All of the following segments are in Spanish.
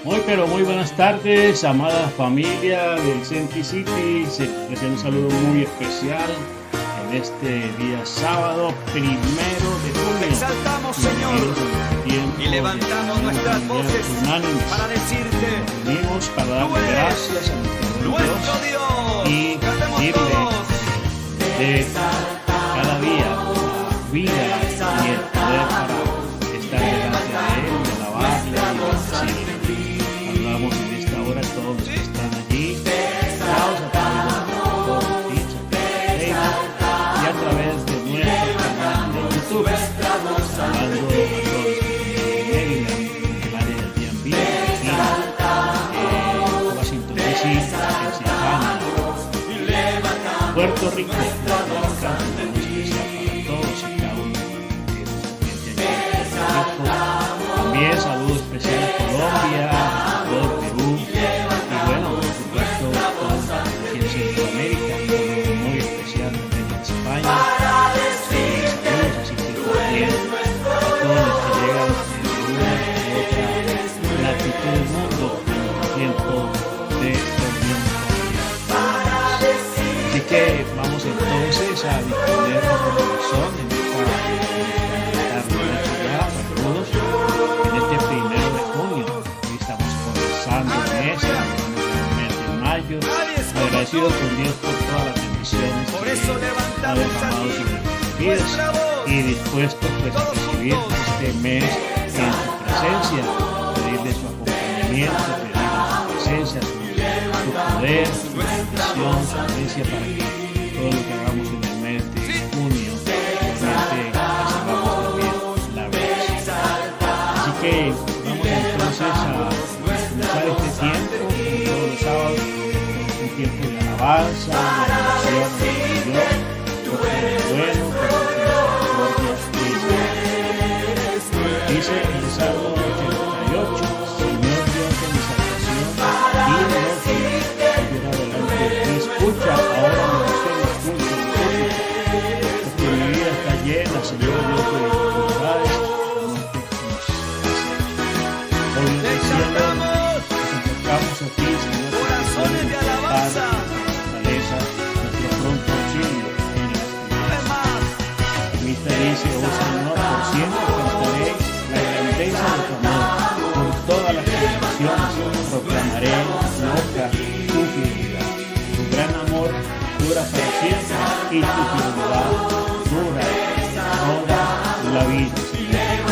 Muy pero muy buenas tardes, amada familia del Senti City. Se recibe un saludo muy especial en este día sábado, 1 de junio. Te exaltamos, Señor, y levantamos nuestras voces para decirte: Unimos para darle gracias a nuestro Dios y pedirle de cada día la vida y el poder para estar delante de Él, de alabarle y bendecirle. Saludamos en esta hora a todos los que están allí, conectados a través de Facebook y a través de nuestro canal de YouTube, hablando de Maryland, el área del DMV, y Washington DC, Pensilvania, Puerto Rico, para todos y cada uno de los clientes aquí. También saludos especiales a Colombia, a todo Perú y bueno, por supuesto, aquí en Centroamérica, muy especial en España. Saludos, así que también a todos los que llegan de una u otra latitud del mundo en el tiempo de reunión familiar. Así que vamos entonces a disponer nuestro corazón en esta noche ya para todos en este 1 de junio. Hoy estamos comenzando el mes de mayo, agradecidos con Dios por todas las bendiciones por eso que ha levantamos derramado aquí sobre nuestras vidas nuestra voz. y dispuestos pues a recibir este mes en su presencia, pedirle su acompañamiento, pedirle su presencia, su poder, su bendición, su presencia para que todo lo que hagamos en el mes de junio realmente recibamos también la bendición. Así que vamos entonces a comenzar este tiempo, como todos los sábados, un tiempo de alabanza, de adoración a Dios, porque es bueno, porque su misericordia es dice en el Salmo 88, Señor Dios de mi salvación, dime no delante de ti, escucha ahora mi oración, escucha mi súplica, porque mi vida está llena, Señor Dios de dificultades, hoy en el cielo nos encontramos aquí, Señor, Corazones de alabanza. fortaleza, nuestro pronto auxilio en las tinieblas. Mista dice, oh Señor, por siempre cantaré la grandeza de tu amor, por todas las generaciones proclamaré loca tu fidelidad. Tu gran amor dura para siempre y tu fidelidad dura toda la vida, Señor.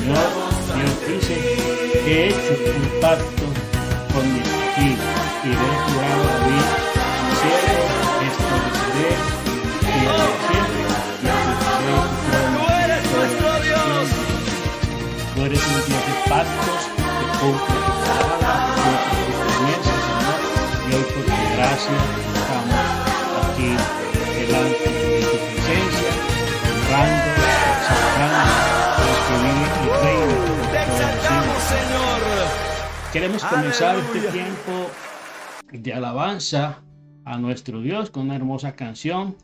Señor, Dios dice que he hecho un pacto con mi escogido y le he jurado a David, mi siervo, estableceré y para siempre y afirmaré tu trono. Tú eres nuestro Dios. Tú eres un Dios de pactos, que cumple tu palabra, que cumple tus promesas, Señor, y hoy por tu gracia estamos aquí delante de tu presencia, honrando, exaltando a los que viven y reinan por Te todos los exaltamos, siglos. Señor. Queremos comenzar este Aleluya. tiempo de alabanza a nuestro Dios con una hermosa canción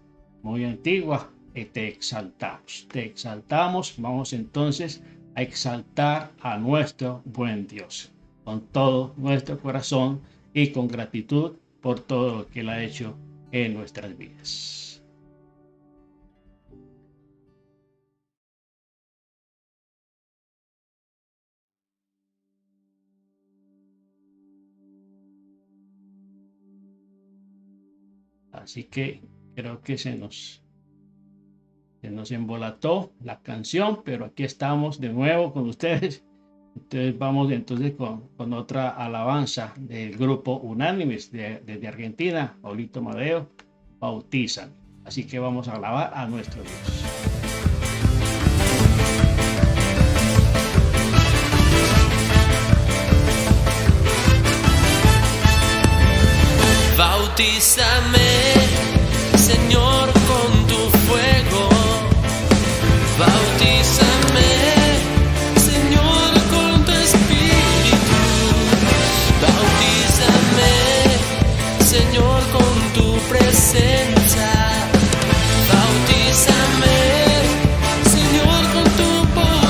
muy antigua. Te exaltamos, te exaltamos. Vamos entonces a exaltar a nuestro buen Dios con todo nuestro corazón y con gratitud por todo lo que Él ha hecho en nuestras vidas. Así que creo que se nos embolató la canción, pero aquí estamos de nuevo con ustedes. Entonces vamos entonces con otra alabanza del grupo Unánimes desde Argentina, Paulito Madeo, Bautizan. Así que vamos a alabar a nuestro Dios. Bautízame, Señor, con tu fuego. Bautízame, Señor, con tu espíritu. Bautízame, Señor, con tu presencia. Bautízame, Señor, con tu poder.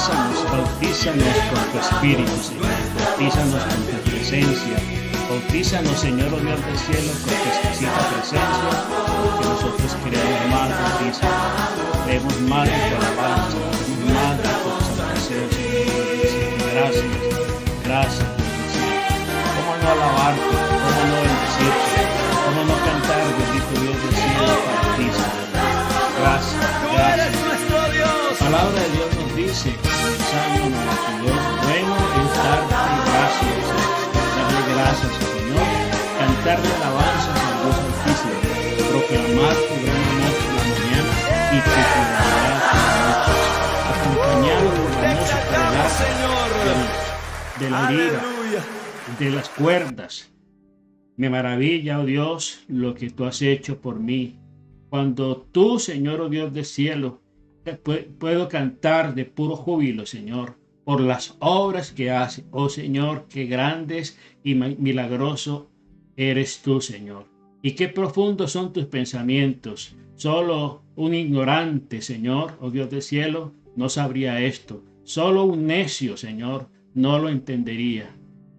bautízanos con tu Espíritu, Señor, bautízanos con tu presencia, bautízanos, Señor, oh Dios del cielo, con tu exquisita presencia, porque nosotros queremos más de ti, Señor, queremos más de tu alabanza, queremos más de tu exaltación, Señor. Gracias, gracias, Dios del cielo. ¿Cómo no alabarte? ¿Cómo no bendecirte? ¿Cómo no cantar, bendito Dios del cielo, para ti, Señor? Gracias, gracias. La palabra de Dios nos dice, en el Salmo 92, bueno es darte gracias, darle gracias al Señor, cantarle alabanzas al Dios Altísimo, proclamar tu gran amor por la mañana y tu fidelidad por la noche, acompañado por la música de la lira, de las cuerdas. Me maravilla, oh Dios, lo que tú has hecho por mí. Cuando tú, Señor, oh Dios del cielo, puedo cantar de puro júbilo, Señor, por las obras que hace. Oh Señor, qué grandes y milagroso eres tú, Señor. Y qué profundos son tus pensamientos. Solo un ignorante, Señor, oh Dios del cielo, no sabría esto. Solo un necio, Señor, no lo entendería.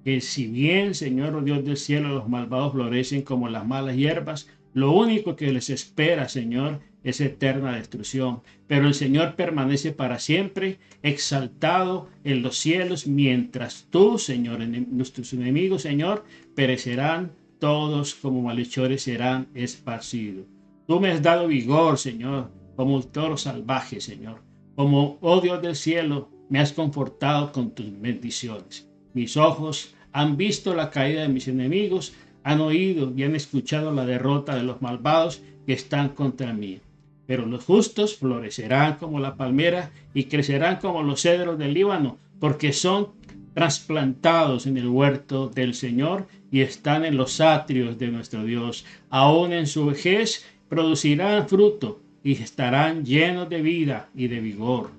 Que si bien, Señor, oh Dios del cielo, los malvados florecen como las malas hierbas, lo único que les espera, Señor, es eterna destrucción. Pero el Señor permanece para siempre, exaltado en los cielos, mientras tú, Señor, nuestros enemigos, Señor, perecerán todos como malhechores serán esparcidos. Tú me has dado vigor, Señor, como un toro salvaje, Señor. Como, oh Dios del cielo, me has confortado con tus bendiciones. Mis ojos han visto la caída de mis enemigos, han oído y han escuchado la derrota de los malvados que están contra mí. Pero los justos florecerán como la palmera y crecerán como los cedros del Líbano, porque son trasplantados en el huerto del Señor y están en los atrios de nuestro Dios. Aún en su vejez producirán fruto y estarán llenos de vida y de vigor.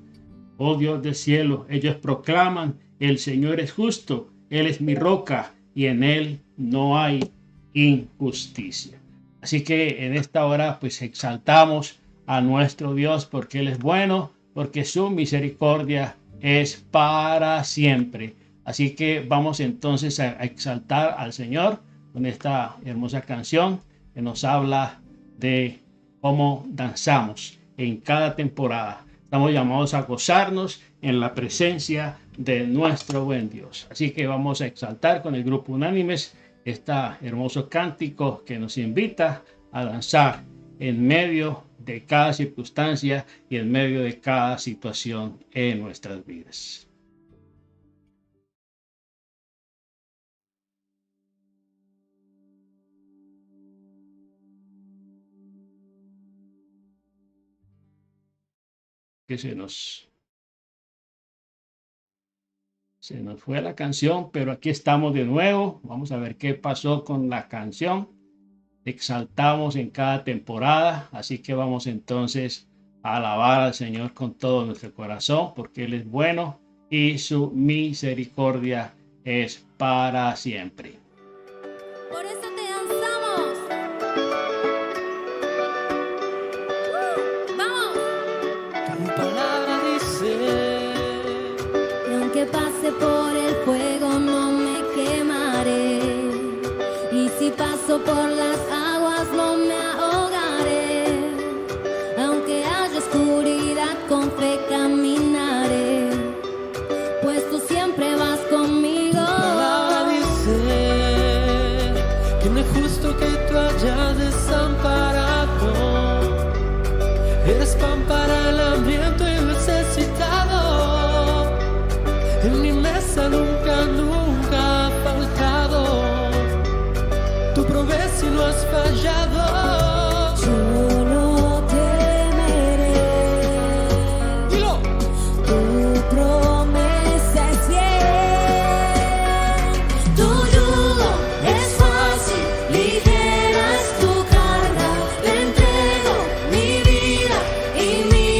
Oh Dios del cielo, ellos proclaman: el Señor es justo, Él es mi roca y en Él no hay injusticia. Así que en esta hora pues exaltamos a nuestro Dios porque Él es bueno, porque su misericordia es para siempre. Así que vamos entonces a exaltar al Señor con esta hermosa canción que nos habla de cómo danzamos en cada temporada. Estamos llamados a gozarnos en la presencia de nuestro buen Dios. Así que vamos a exaltar con el grupo Unánimes este hermoso cántico que nos invita a danzar en medio de cada circunstancia y en medio de cada situación en nuestras vidas. Que se nos fue la canción, pero aquí estamos de nuevo. Vamos a ver qué pasó con la canción. Exaltamos en cada temporada, así que vamos entonces a alabar al Señor con todo nuestro corazón, porque Él es bueno y su misericordia es para siempre. Por eso te danzamos. ¡Vamos! Tu palabra dice: Y aunque pase por el fuego no me quemaré, y si paso por las aguas no me ahogaré, aunque haya oscuridad con fe caminaré, pues tú siempre vas conmigo. Tu palabra dice que no es justo que tú hayas desamparado. Eres pan para el hambriento y necesitado. En mi mesa nunca ha faltado. Tú provees y no has fallado. Yo no temeré. Dilo. Tu promesa es fiel. Tu yugo es fácil, ligera es tu carga. Te entrego mi vida y mi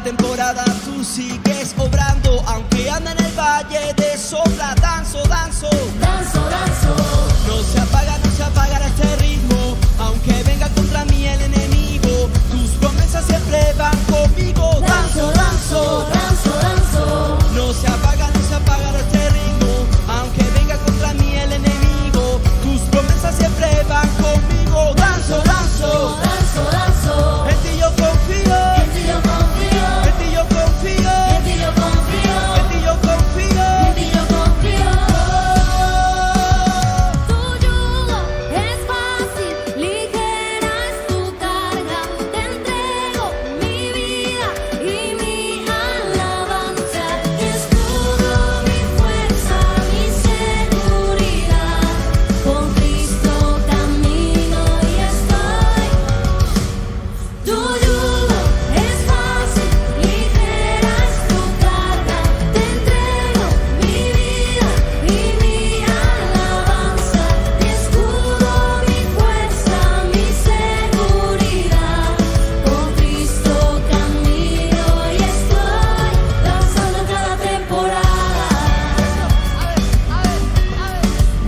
cada temporada tú sigues obrando, aunque anda en el valle de sombra. Danzo, danzo, danzo, danzo. no se apagará este ritmo, aunque venga contra mí el enemigo. Tus promesas siempre van conmigo. Danzo, danzo, danzo, danzo. no se apagará este ritmo, aunque venga contra mí el enemigo. Tus promesas siempre van conmigo. Danzo, danzo, danzo, danzo. En ti yo confío, en ti yo confío, en ti yo confío, en ti yo confío, en ti yo confío, en ti yo confío. Tu yugo es fácil, ligera es tu carga. Te entrego mi vida y mi alabanza. Mi escudo, mi fuerza, mi seguridad. Con Cristo camino y estoy. Tu yugo es fácil, ligera es tu carga. Te entrego mi vida y mi alabanza. Mi escudo, mi fuerza, mi seguridad. Con Cristo camino y estoy danzando cada temporada.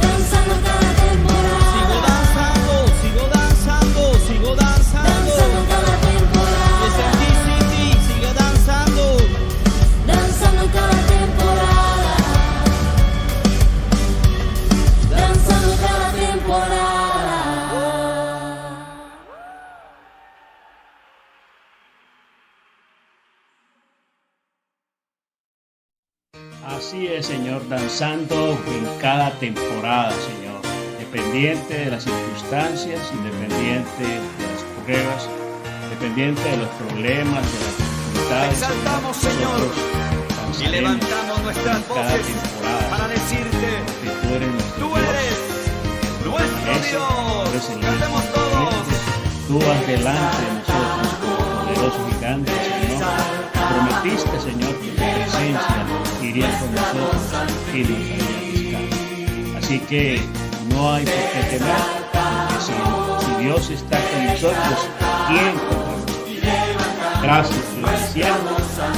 Danzando cada temporada. sigo danzando, sigo danzando. Danzando cada temporada. Es en ti, City, sigue danzando. Danzando cada temporada. Danzando cada temporada. Así es, Señor, danzando en cada temporada, Señor, dependiente de las circunstancias, independiente de las pruebas, dependiente de los problemas, de las dificultades. Te exaltamos, Señor, nosotros y levantamos nuestras en cada voces temporada, para decirte: que tú eres nuestro tú Dios. eres nuestro Eres Dios. el Cantemos Dios todos. viviente. Tú vas delante de nosotros como poderoso gigante, Señor. Prometiste, Señor, que tu presencia iría con nosotros y nos haría descanso. Así que no hay por qué temer, porque si Dios está con nosotros, ¿quién contra nosotros? Gracias, Dios del cielo.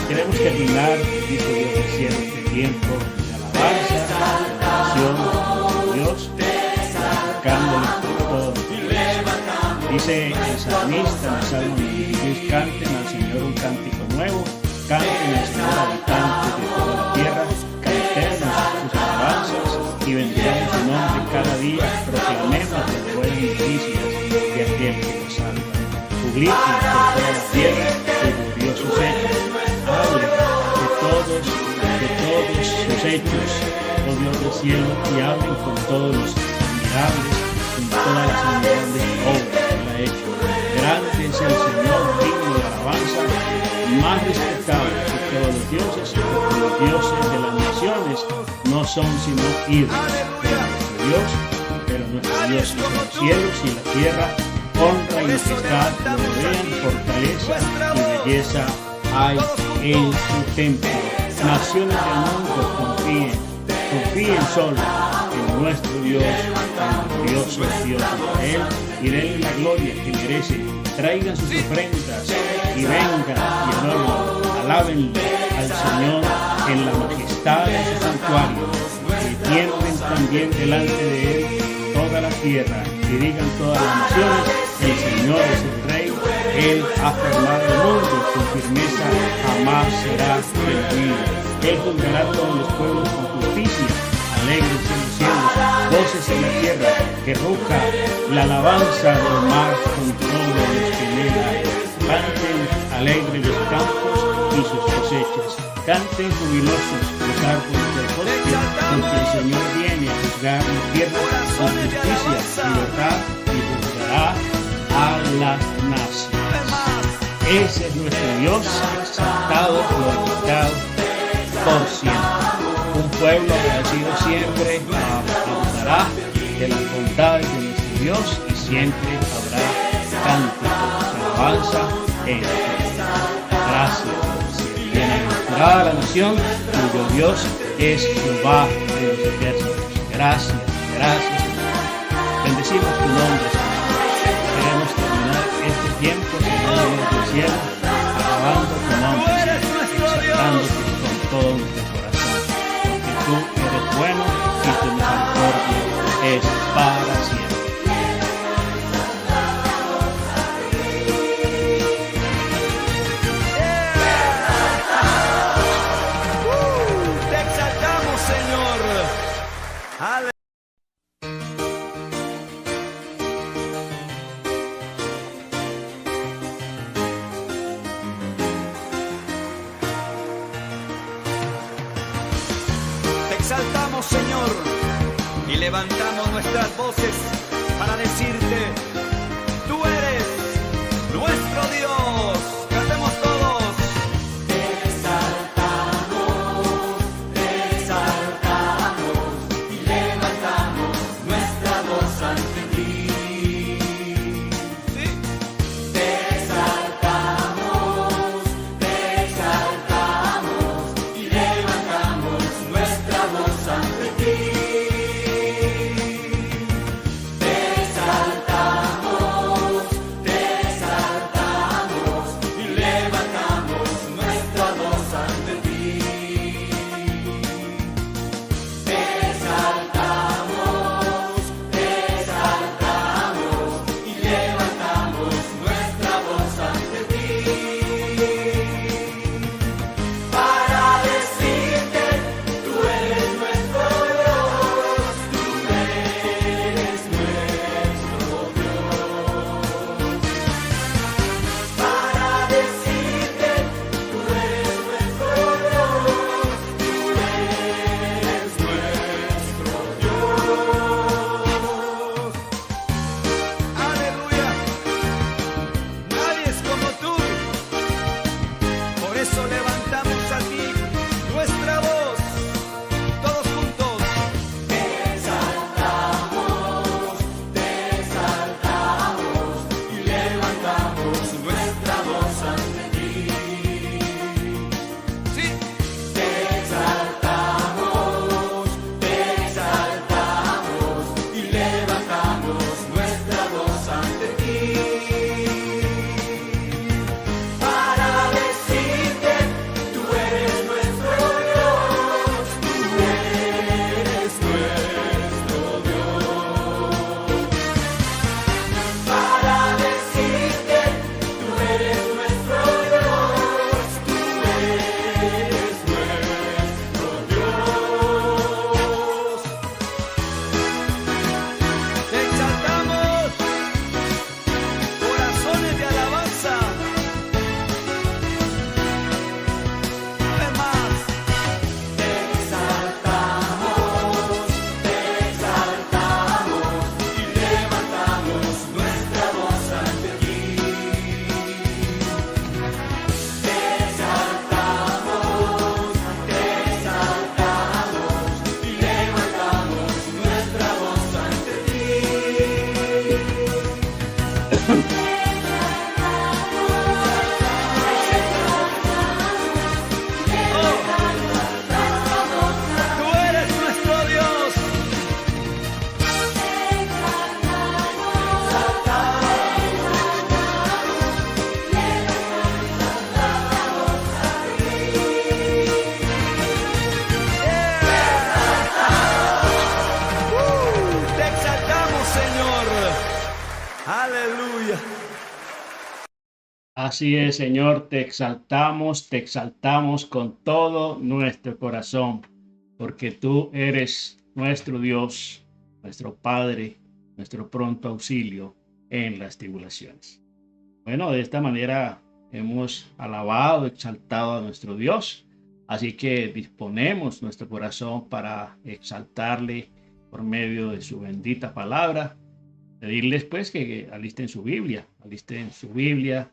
Queremos terminar, dice Dios del cielo, este tiempo de alabanza, de oración a Dios, buscándole por todo. Dice el salmista en el Salmo 96, canten al Señor un cántico nuevo, canten al Señor habitantes de toda la tierra, cantemos sus alabanzas y bendigamos su nombre cada día, proclamemos las buenas noticias de aquel que nos salva. Publiquen por toda la tierra sus gloriosos hechos, hablen de todos sus hechos, oh Dios del cielo, y hablen con todos los admirables, con todas las admirables obras que él ha hecho. Grande es el Señor, digno de alabanza, más respetado que todos los dioses, porque los dioses de las naciones no son sino ídolos. Pero nuestro Dios hizo los cielos y la tierra, honra y majestad lo rodean, fortaleza y belleza hay en su templo. Naciones del mundo confíen solo en nuestro Dios, el glorioso Dios de Israel, y denle la gloria que merece. Traigan sus ofrendas y vengan y alábenle al Señor en la majestad de su santuario, y tiemblen también delante de él toda la tierra, y digan todas las naciones: el Señor es el Rey, él ha formado el mundo, con firmeza jamás será destruido. Él juzgará a todos los pueblos con justicia. Alegres en los cielos, voces en la tierra, que ruja la alabanza del mar con todos los que en él hay. Canten alegres los campos y sus cosechas. Canten jubilosos los árboles del bosque, porque el Señor viene a juzgar la tierra con justicia y verdad, y juzgará a las naciones. Ese es nuestro Dios, exaltado, glorificado por siempre. Un pueblo agradecido siempre hablará de las bondades de nuestro Dios, y siempre habrá cánticos de alabanza en la tierra. Gracias. Bienaventurada la nación cuyo Dios es Jehová de los ejércitos. Gracias, gracias, Señor. Bendecimos tu nombre, Señor. Queremos terminar este tiempo, Señor, Dios del cielo, alabando tu nombre, Señor. exaltándote con todo nuestro corazón, porque tú eres bueno y tu misericordia es para siempre. Te exaltamos, Señor. Aleluya. Te exaltamos, Señor, y levantamos nuestras voces para decirte, tú eres nuestro Dios. Cantemos todos. Aleluya. Así es, Señor, te exaltamos con todo nuestro corazón, porque tú eres nuestro Dios, nuestro Padre, nuestro pronto auxilio en las tribulaciones. Bueno, de esta manera hemos alabado, exaltado a nuestro Dios, así que disponemos nuestro corazón para exaltarle por medio de su bendita palabra. Pedirles pues que alisten su Biblia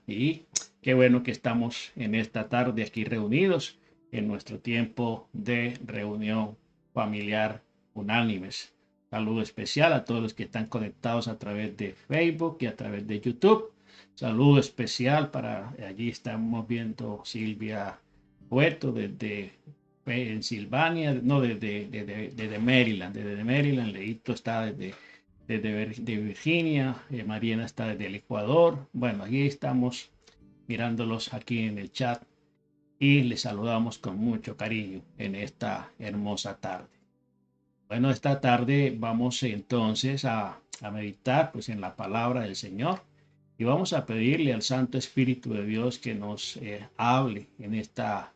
y qué bueno que estamos en esta tarde aquí reunidos en nuestro tiempo de reunión familiar unánimes. Saludo especial a todos los que están conectados a través de Facebook y a través de YouTube. Saludo especial para, allí estamos viendo Silvia Cueto desde Pensilvania, no, desde Maryland, Leito está desde Virginia, Mariana está desde el Ecuador. Bueno, aquí estamos mirándolos aquí en el chat y les saludamos con mucho cariño en esta hermosa tarde. Bueno, esta tarde vamos entonces a meditar pues en la palabra del Señor y vamos a pedirle al Santo Espíritu de Dios que nos hable en esta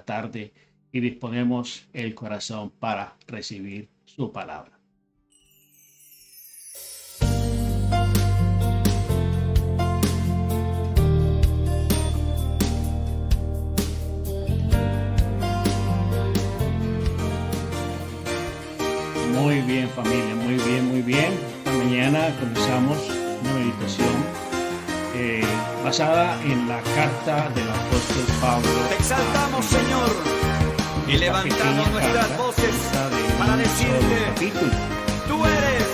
tarde y disponemos el corazón para recibir su palabra. Muy bien, familia, muy bien, muy bien. Esta mañana comenzamos una meditación basada en la carta del apóstol Pablo. Te exaltamos, Señor, y levantamos nuestras voces para decirte, tú eres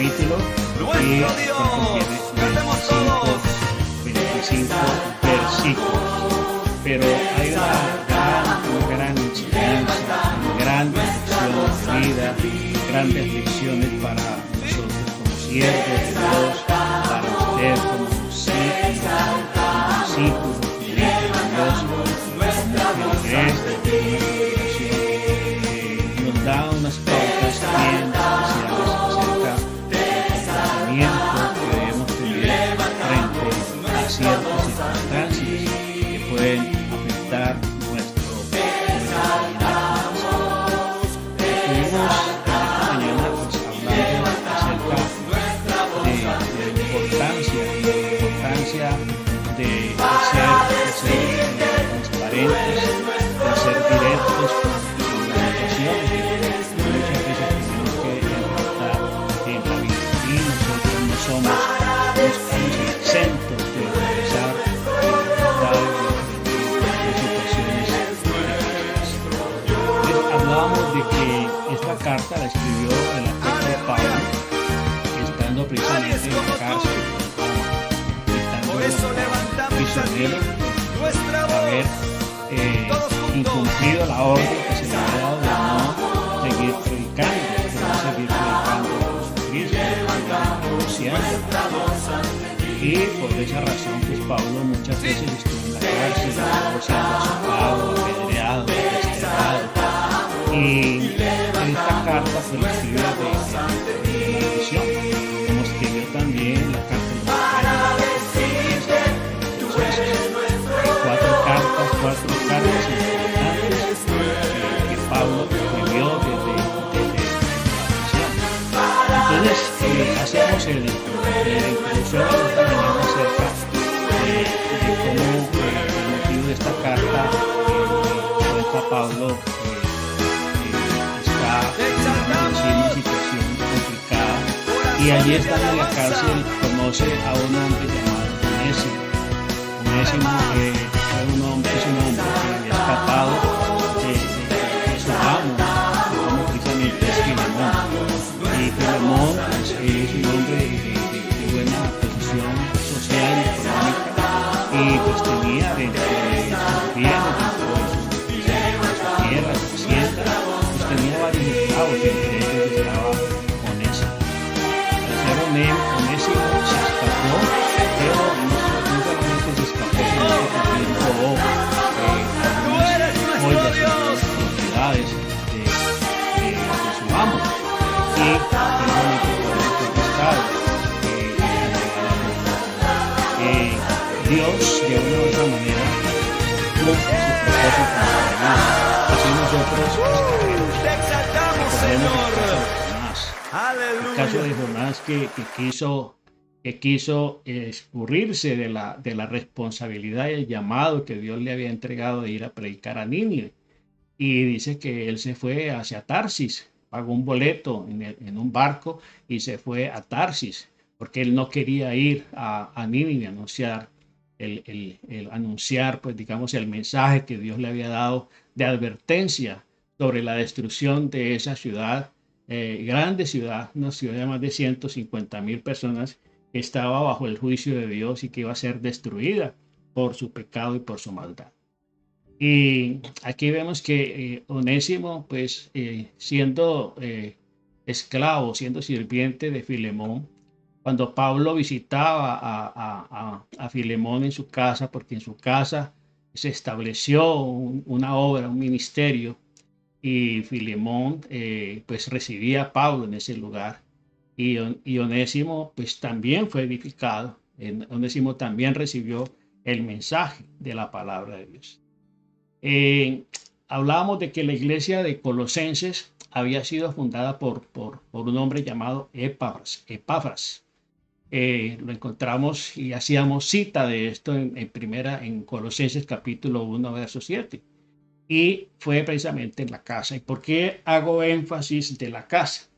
nuestro Dios. Cantemos todos 25 versículos. Pero hay una gran enseñanza, una gran lección de vida, grandes lecciones para nosotros como siervos de Dios, para usted como discípulos de Dios, como iglesia nos da unas pautas bien especiales acerca del comportamiento que debemos tener frente a ciertas circunstancias que pueden afectar nuestra vida. Estuvimos esta mañana pues, hablando acerca de la importancia de ser transparentes, de ser directos con las situaciones. Muchas veces tenemos que enfrentar en la vida y nosotros no estamos exentos de realizar hablábamos de que esta carta la escribió el apóstol Pablo, estando precisamente en la cárcel, estando prisionero, haber incumplido la orden que se le había dado de no seguir predicando, de no seguir predicando a Jesucristo, y por esa razón pues Pablo muchas veces estuvo en la cárcel, siendo azotado, apedreado, desterrado. Y esta carta fue la escribió de misión, como escribió también la carta de los cuatro cartas importantes que Pablo escribió desde la misión. Entonces hacemos la introducción de esta mañana acerca de cómo el motivo de esta carta cuenta Pablo en una situación complicada y allí estando en la cárcel conoce a un hombre llamado Onésimo. Onésimo es un hombre que había escapado de su amo precisamente es Filemón, y Filemón es un hombre de buena posición social y económica y pues tenía dentro de sus bienes, dentro de sus tierras, sus haciendas, tenía varios esclavos y entre ellos estaba Onésimo. Al ser Onésimo se escapó, pero no solamente se escapó, sino que también robó algunas joyas y propiedades de su amo. Y finalmente fue confiscado. Dios, de una u otra manera, cumple su propósito para nosotros. Así nosotros el caso de Jonás que quiso escurrirse de la responsabilidad y el llamado que Dios le había entregado de ir a predicar a Nínive. Y dice que él se fue hacia Tarsis, pagó un boleto en un barco y se fue a Tarsis, porque él no quería ir a Nínive a anunciar anunciar, pues digamos, el mensaje que Dios le había dado de advertencia sobre la destrucción de esa ciudad, grande ciudad, una ciudad de más de 150,000 personas que estaba bajo el juicio de Dios y que iba a ser destruida por su pecado y por su maldad. Y aquí vemos que Onésimo, pues siendo esclavo, siendo sirviente de Filemón, cuando Pablo visitaba a Filemón en su casa, porque en su casa se estableció una obra, un ministerio, y Filemón pues recibía a Pablo en ese lugar. Y Onésimo pues también fue edificado. Onésimo también recibió el mensaje de la palabra de Dios. Hablábamos de que la iglesia de Colosenses había sido fundada por un hombre llamado Epafras. Lo encontramos y hacíamos cita de esto en Colosenses capítulo 1, verso 7. Y fue precisamente en la casa. ¿Y por qué hago énfasis de la casa?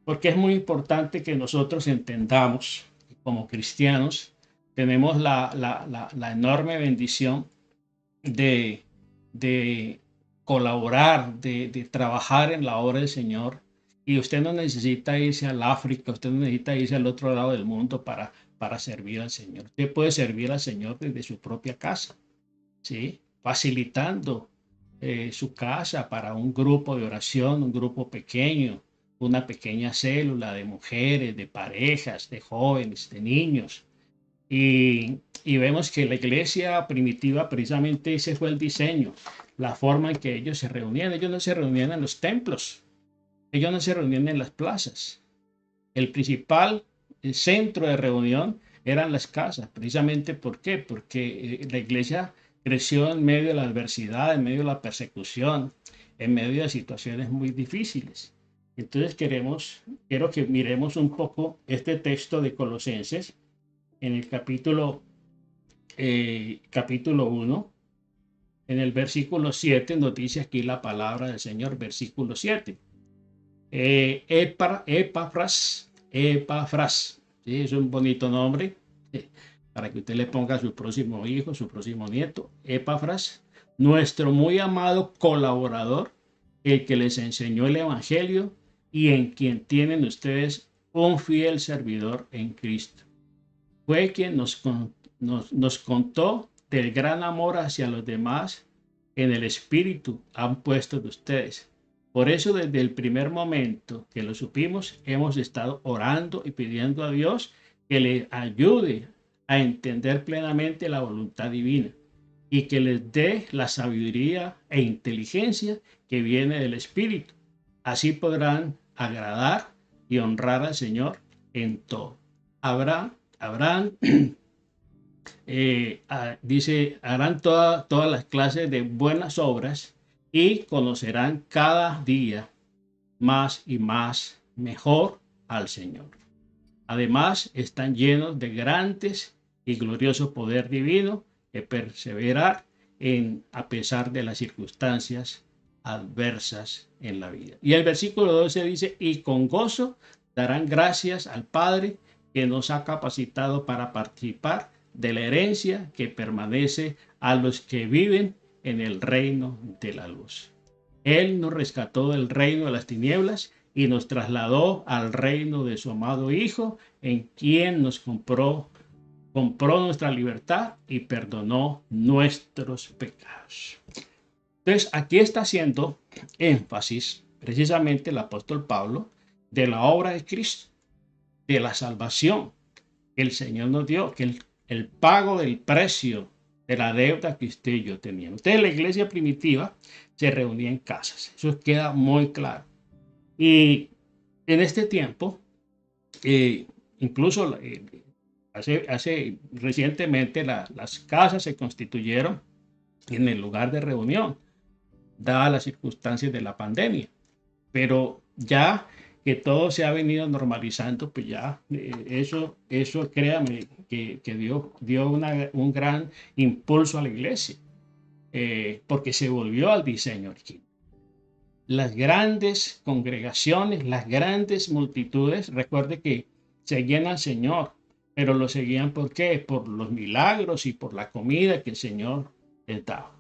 Porque es muy importante que nosotros entendamos, como cristianos, tenemos la enorme bendición de colaborar, de trabajar en la obra del Señor. Y usted no necesita irse al África, usted no necesita irse al otro lado del mundo para servir al Señor. Usted puede servir al Señor desde su propia casa, ¿sí? Facilitando su casa para un grupo de oración, un grupo pequeño, una pequeña célula de mujeres, de parejas, de jóvenes, de niños. Y vemos que la iglesia primitiva, precisamente ese fue el diseño, la forma en que ellos se reunían. Ellos no se reunían en los templos, ellos no se reunían en las plazas. El principal centro de reunión eran las casas. Precisamente, ¿por qué? Porque la iglesia creció en medio de la adversidad, en medio de la persecución, en medio de situaciones muy difíciles. Entonces quiero que miremos un poco este texto de Colosenses en el capítulo 1, en el versículo 7, nos dice aquí la palabra del Señor, versículo 7. Epafras, ¿sí? Es un bonito nombre para que usted le ponga a su próximo hijo, su próximo nieto. Epafras, nuestro muy amado colaborador, el que les enseñó el Evangelio y en quien tienen ustedes un fiel servidor en Cristo. Fue quien nos contó del gran amor hacia los demás en el Espíritu han puesto de ustedes. Por eso desde el primer momento que lo supimos, hemos estado orando y pidiendo a Dios que le ayude a entender plenamente la voluntad divina y que les dé la sabiduría e inteligencia que viene del Espíritu. Así podrán agradar y honrar al Señor en todo. Dice, harán todas las clases de buenas obras y conocerán cada día más y más mejor al Señor. Además, están llenos de grandes y glorioso poder divino que perseverar a pesar de las circunstancias adversas en la vida. Y el versículo 12 dice, y con gozo darán gracias al Padre que nos ha capacitado para participar de la herencia que permanece a los que viven en el reino de la luz. Él nos rescató del reino de las tinieblas y nos trasladó al reino de su amado Hijo, en quien nos compró nuestra libertad y perdonó nuestros pecados. Entonces, aquí está haciendo énfasis precisamente el apóstol Pablo de la obra de Cristo, de la salvación que el Señor nos dio, que el pago del precio de la deuda que usted y yo teníamos. Entonces, la iglesia primitiva se reunía en casas. Eso queda muy claro. Y en este tiempo, incluso hace recientemente las casas se constituyeron en el lugar de reunión, dadas las circunstancias de la pandemia. Pero ya que todo se ha venido normalizando, pues ya eso créame, que dio un gran impulso a la iglesia, porque se volvió al diseño original. Las grandes congregaciones, las grandes multitudes, recuerde que seguían al Señor, pero lo seguían ¿por qué? Por los milagros y por la comida que el Señor les daba.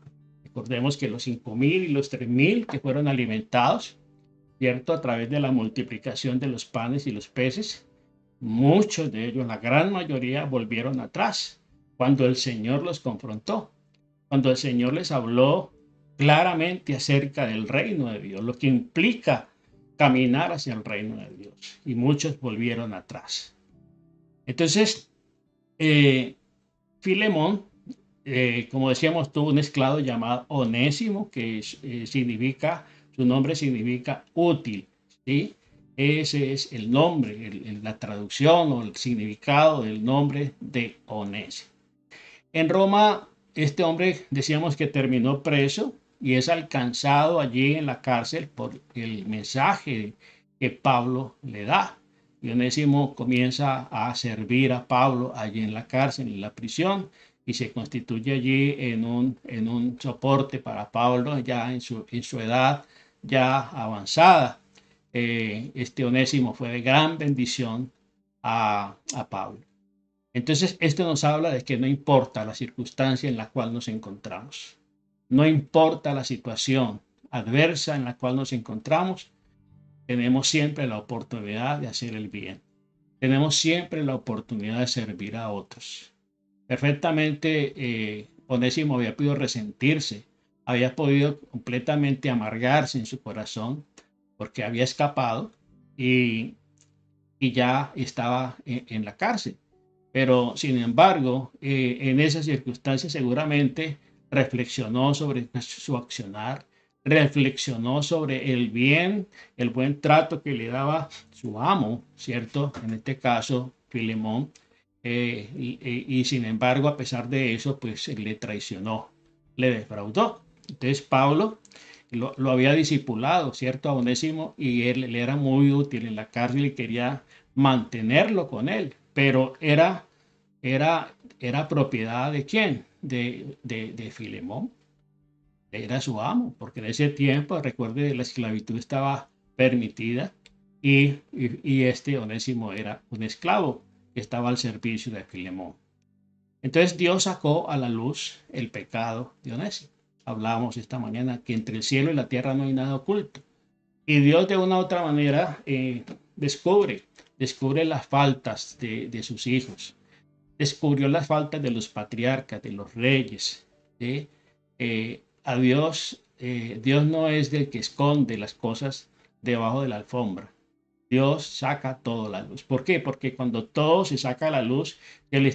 Recordemos que los 5,000 y los 3,000 que fueron alimentados, ¿cierto? A través de la multiplicación de los panes y los peces, muchos de ellos, la gran mayoría, volvieron atrás cuando el Señor los confrontó, cuando el Señor les habló claramente acerca del reino de Dios, lo que implica caminar hacia el reino de Dios, y muchos volvieron atrás. Entonces, Filemón como decíamos, tuvo un esclavo llamado Onésimo, que significa, su nombre significa útil, ¿sí? Ese es el nombre, la traducción o el significado del nombre de Onésimo. En Roma, este hombre decíamos que terminó preso y es alcanzado allí en la cárcel por el mensaje que Pablo le da. Y Onésimo comienza a servir a Pablo allí en la cárcel, en la prisión, y se constituye allí en un soporte para Pablo ya en su edad ya avanzada. Este Onésimo fue de gran bendición a Pablo. Entonces, esto nos habla de que no importa la circunstancia en la cual nos encontramos, no importa la situación adversa en la cual nos encontramos, tenemos siempre la oportunidad de hacer el bien. Tenemos siempre la oportunidad de servir a otros. Perfectamente, Onésimo había podido resentirse, había podido completamente amargarse en su corazón porque había escapado y ya estaba en la cárcel. Pero, sin embargo, en esas circunstancias seguramente reflexionó sobre su accionar, reflexionó sobre el buen trato que le daba su amo, ¿cierto? En este caso, Filemón. Y sin embargo, a pesar de eso, pues le traicionó, le defraudó. Entonces, Pablo lo había discipulado, ¿cierto? A Onésimo, y él le era muy útil en la cárcel y quería mantenerlo con él, pero era propiedad ¿de quién? De Filemón. Era su amo, porque en ese tiempo, recuerde, la esclavitud estaba permitida y este Onésimo era un esclavo que estaba al servicio de Filemón. Entonces Dios sacó a la luz el pecado de Onésimo. Hablábamos esta mañana que entre el cielo y la tierra no hay nada oculto. Y Dios de una u otra manera descubre las faltas de sus hijos. Descubrió las faltas de los patriarcas, de los reyes. ¿Sí? A Dios, Dios no es del que esconde las cosas debajo de la alfombra. Dios saca todo a la luz. ¿Por qué? Porque cuando todo se saca a la luz, se le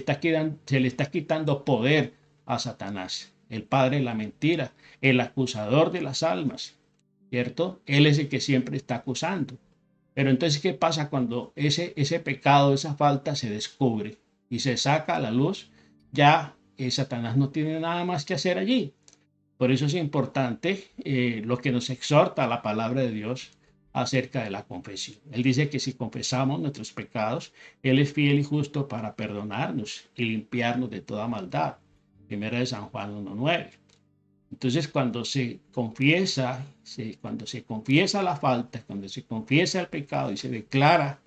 está quitando poder a Satanás, el padre de la mentira, el acusador de las almas, ¿cierto? Él es el que siempre está acusando. Pero entonces, ¿qué pasa cuando ese pecado, esa falta se descubre y se saca a la luz? Ya Satanás no tiene nada más que hacer allí. Por eso es importante lo que nos exhorta la palabra de Dios acerca de la confesión. Él dice que si confesamos nuestros pecados, Él es fiel y justo para perdonarnos y limpiarnos de toda maldad. Primera de San Juan 1:9. Entonces, cuando se confiesa la falta, cuando se confiesa el pecado y se declara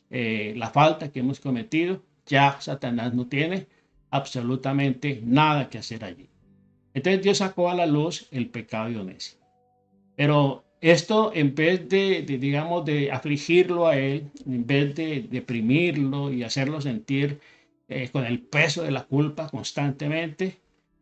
la falta que hemos cometido, ya Satanás no tiene absolutamente nada que hacer allí. Entonces Dios sacó a la luz el pecado de Onésimo. Pero esto, en vez de afligirlo a él, en vez de deprimirlo y hacerlo sentir con el peso de la culpa constantemente,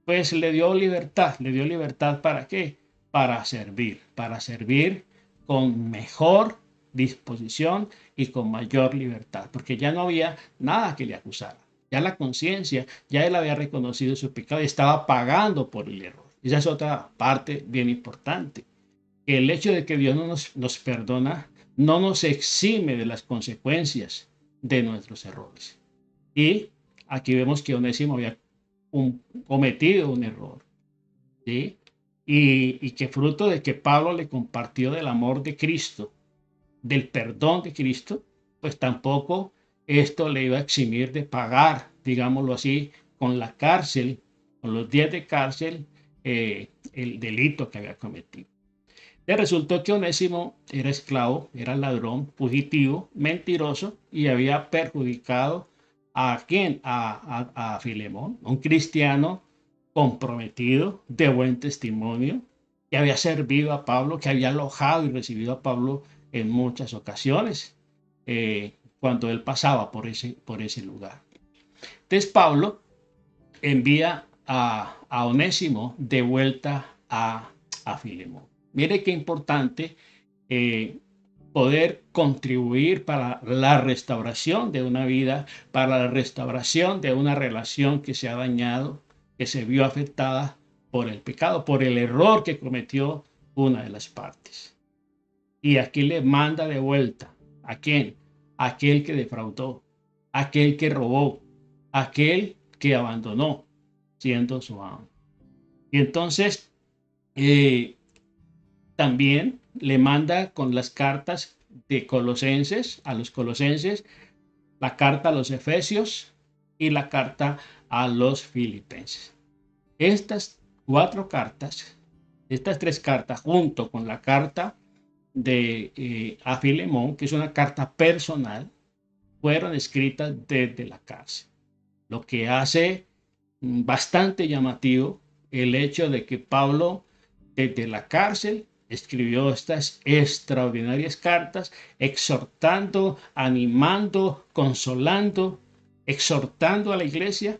pues le dio libertad. ¿Le dio libertad para qué? Para servir con mejor disposición y con mayor libertad, porque ya no había nada que le acusara. Ya la conciencia, ya él había reconocido su pecado y estaba pagando por el error. Esa es otra parte bien importante. El hecho de que Dios no nos perdona no nos exime de las consecuencias de nuestros errores. Y aquí vemos que Onésimo había cometido un error, ¿sí? Y que fruto de que Pablo le compartió del amor de Cristo, del perdón de Cristo, pues tampoco esto le iba a eximir de pagar, digámoslo así, con la cárcel, con los días de cárcel, el delito que había cometido. Le resultó que Onésimo era esclavo, era ladrón, fugitivo, mentiroso y había perjudicado ¿a quién? A Filemón, un cristiano comprometido, de buen testimonio, que había servido a Pablo, que había alojado y recibido a Pablo en muchas ocasiones cuando él pasaba por ese lugar. Entonces Pablo envía a Onésimo de vuelta a Filemón. Mire qué importante poder contribuir para la restauración de una vida, para la restauración de una relación que se ha dañado, que se vio afectada por el pecado, por el error que cometió una de las partes. Y aquí le manda de vuelta. ¿A quién? Aquel que defraudó, aquel que robó, aquel que abandonó, siendo su amo. Y entonces también le manda con las cartas de Colosenses, a los Colosenses, la carta a los Efesios y la carta a los Filipenses. Estas tres cartas, junto con la carta a Filemón, que es una carta personal, fueron escritas desde la cárcel. Lo que hace bastante llamativo el hecho de que Pablo, desde la cárcel, escribió estas extraordinarias cartas, exhortando, animando, consolando, exhortando a la iglesia,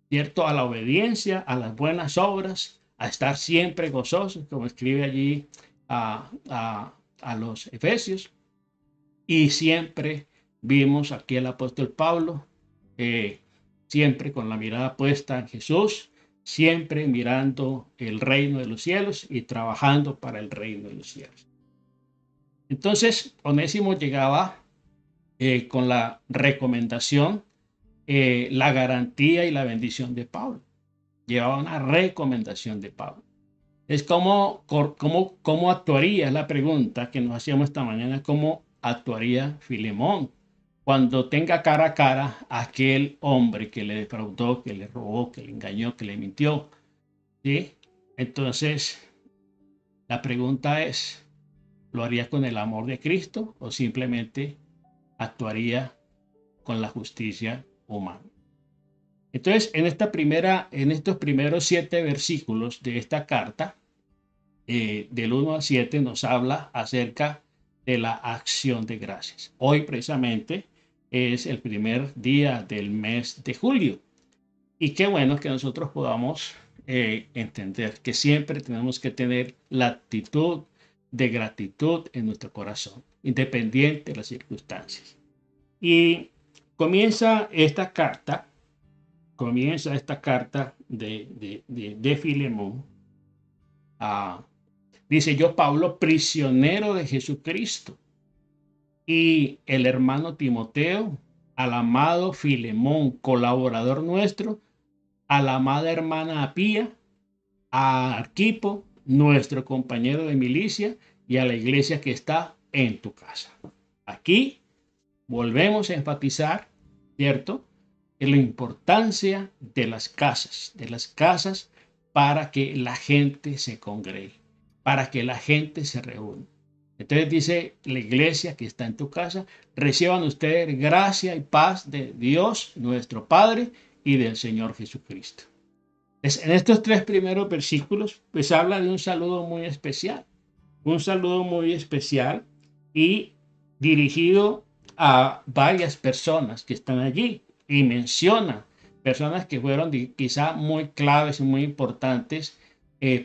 ¿cierto?, a la obediencia, a las buenas obras, a estar siempre gozosos, como escribe allí a los Efesios. Y siempre vimos aquí al apóstol Pablo, siempre con la mirada puesta en Jesús, siempre mirando el reino de los cielos y trabajando para el reino de los cielos. Entonces, Onésimo llegaba con la recomendación, la garantía y la bendición de Pablo. Llevaba una recomendación de Pablo. Es cómo actuaría, es la pregunta que nos hacíamos esta mañana, cómo actuaría Filemón cuando tenga cara a cara a aquel hombre que le defraudó, que le robó, que le engañó, que le mintió. ¿Sí? Entonces, la pregunta es, ¿lo haría con el amor de Cristo o simplemente actuaría con la justicia humana? Entonces, en estos primeros 7 versículos de esta carta, del 1 al 7, nos habla acerca de la acción de gracias. Hoy precisamente es el primer día del mes de julio. Y qué bueno que nosotros podamos entender que siempre tenemos que tener la actitud de gratitud en nuestro corazón, independiente de las circunstancias. Y comienza esta carta de Filemón. Dice: yo, Pablo, prisionero de Jesucristo, y el hermano Timoteo, al amado Filemón, colaborador nuestro, a la amada hermana Apía, a Arquipo, nuestro compañero de milicia, y a la iglesia que está en tu casa. Aquí volvemos a enfatizar, ¿cierto?, en la importancia de las casas para que la gente se congregue, para que la gente se reúna. Entonces dice la iglesia que está en tu casa: reciban ustedes gracia y paz de Dios nuestro Padre y del Señor Jesucristo. En estos 3 primeros versículos pues habla de un saludo muy especial y dirigido a varias personas que están allí, y menciona personas que fueron quizá muy claves y muy importantes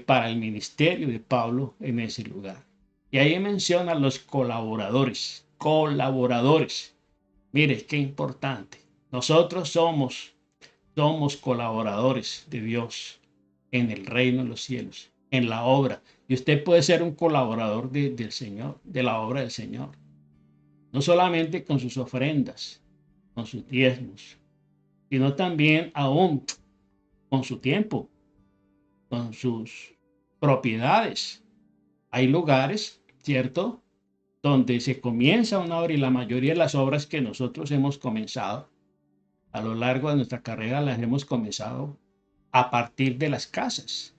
para el ministerio de Pablo en ese lugar. Y ahí menciona los colaboradores. Mire, qué importante. Nosotros somos colaboradores de Dios en el reino de los cielos, en la obra. Y usted puede ser un colaborador del Señor, de la obra del Señor. No solamente con sus ofrendas, con sus diezmos, sino también aún con su tiempo, con sus propiedades. Hay lugares, ¿cierto?, donde se comienza una obra, y la mayoría de las obras que nosotros hemos comenzado a lo largo de nuestra carrera las hemos comenzado a partir de las casas.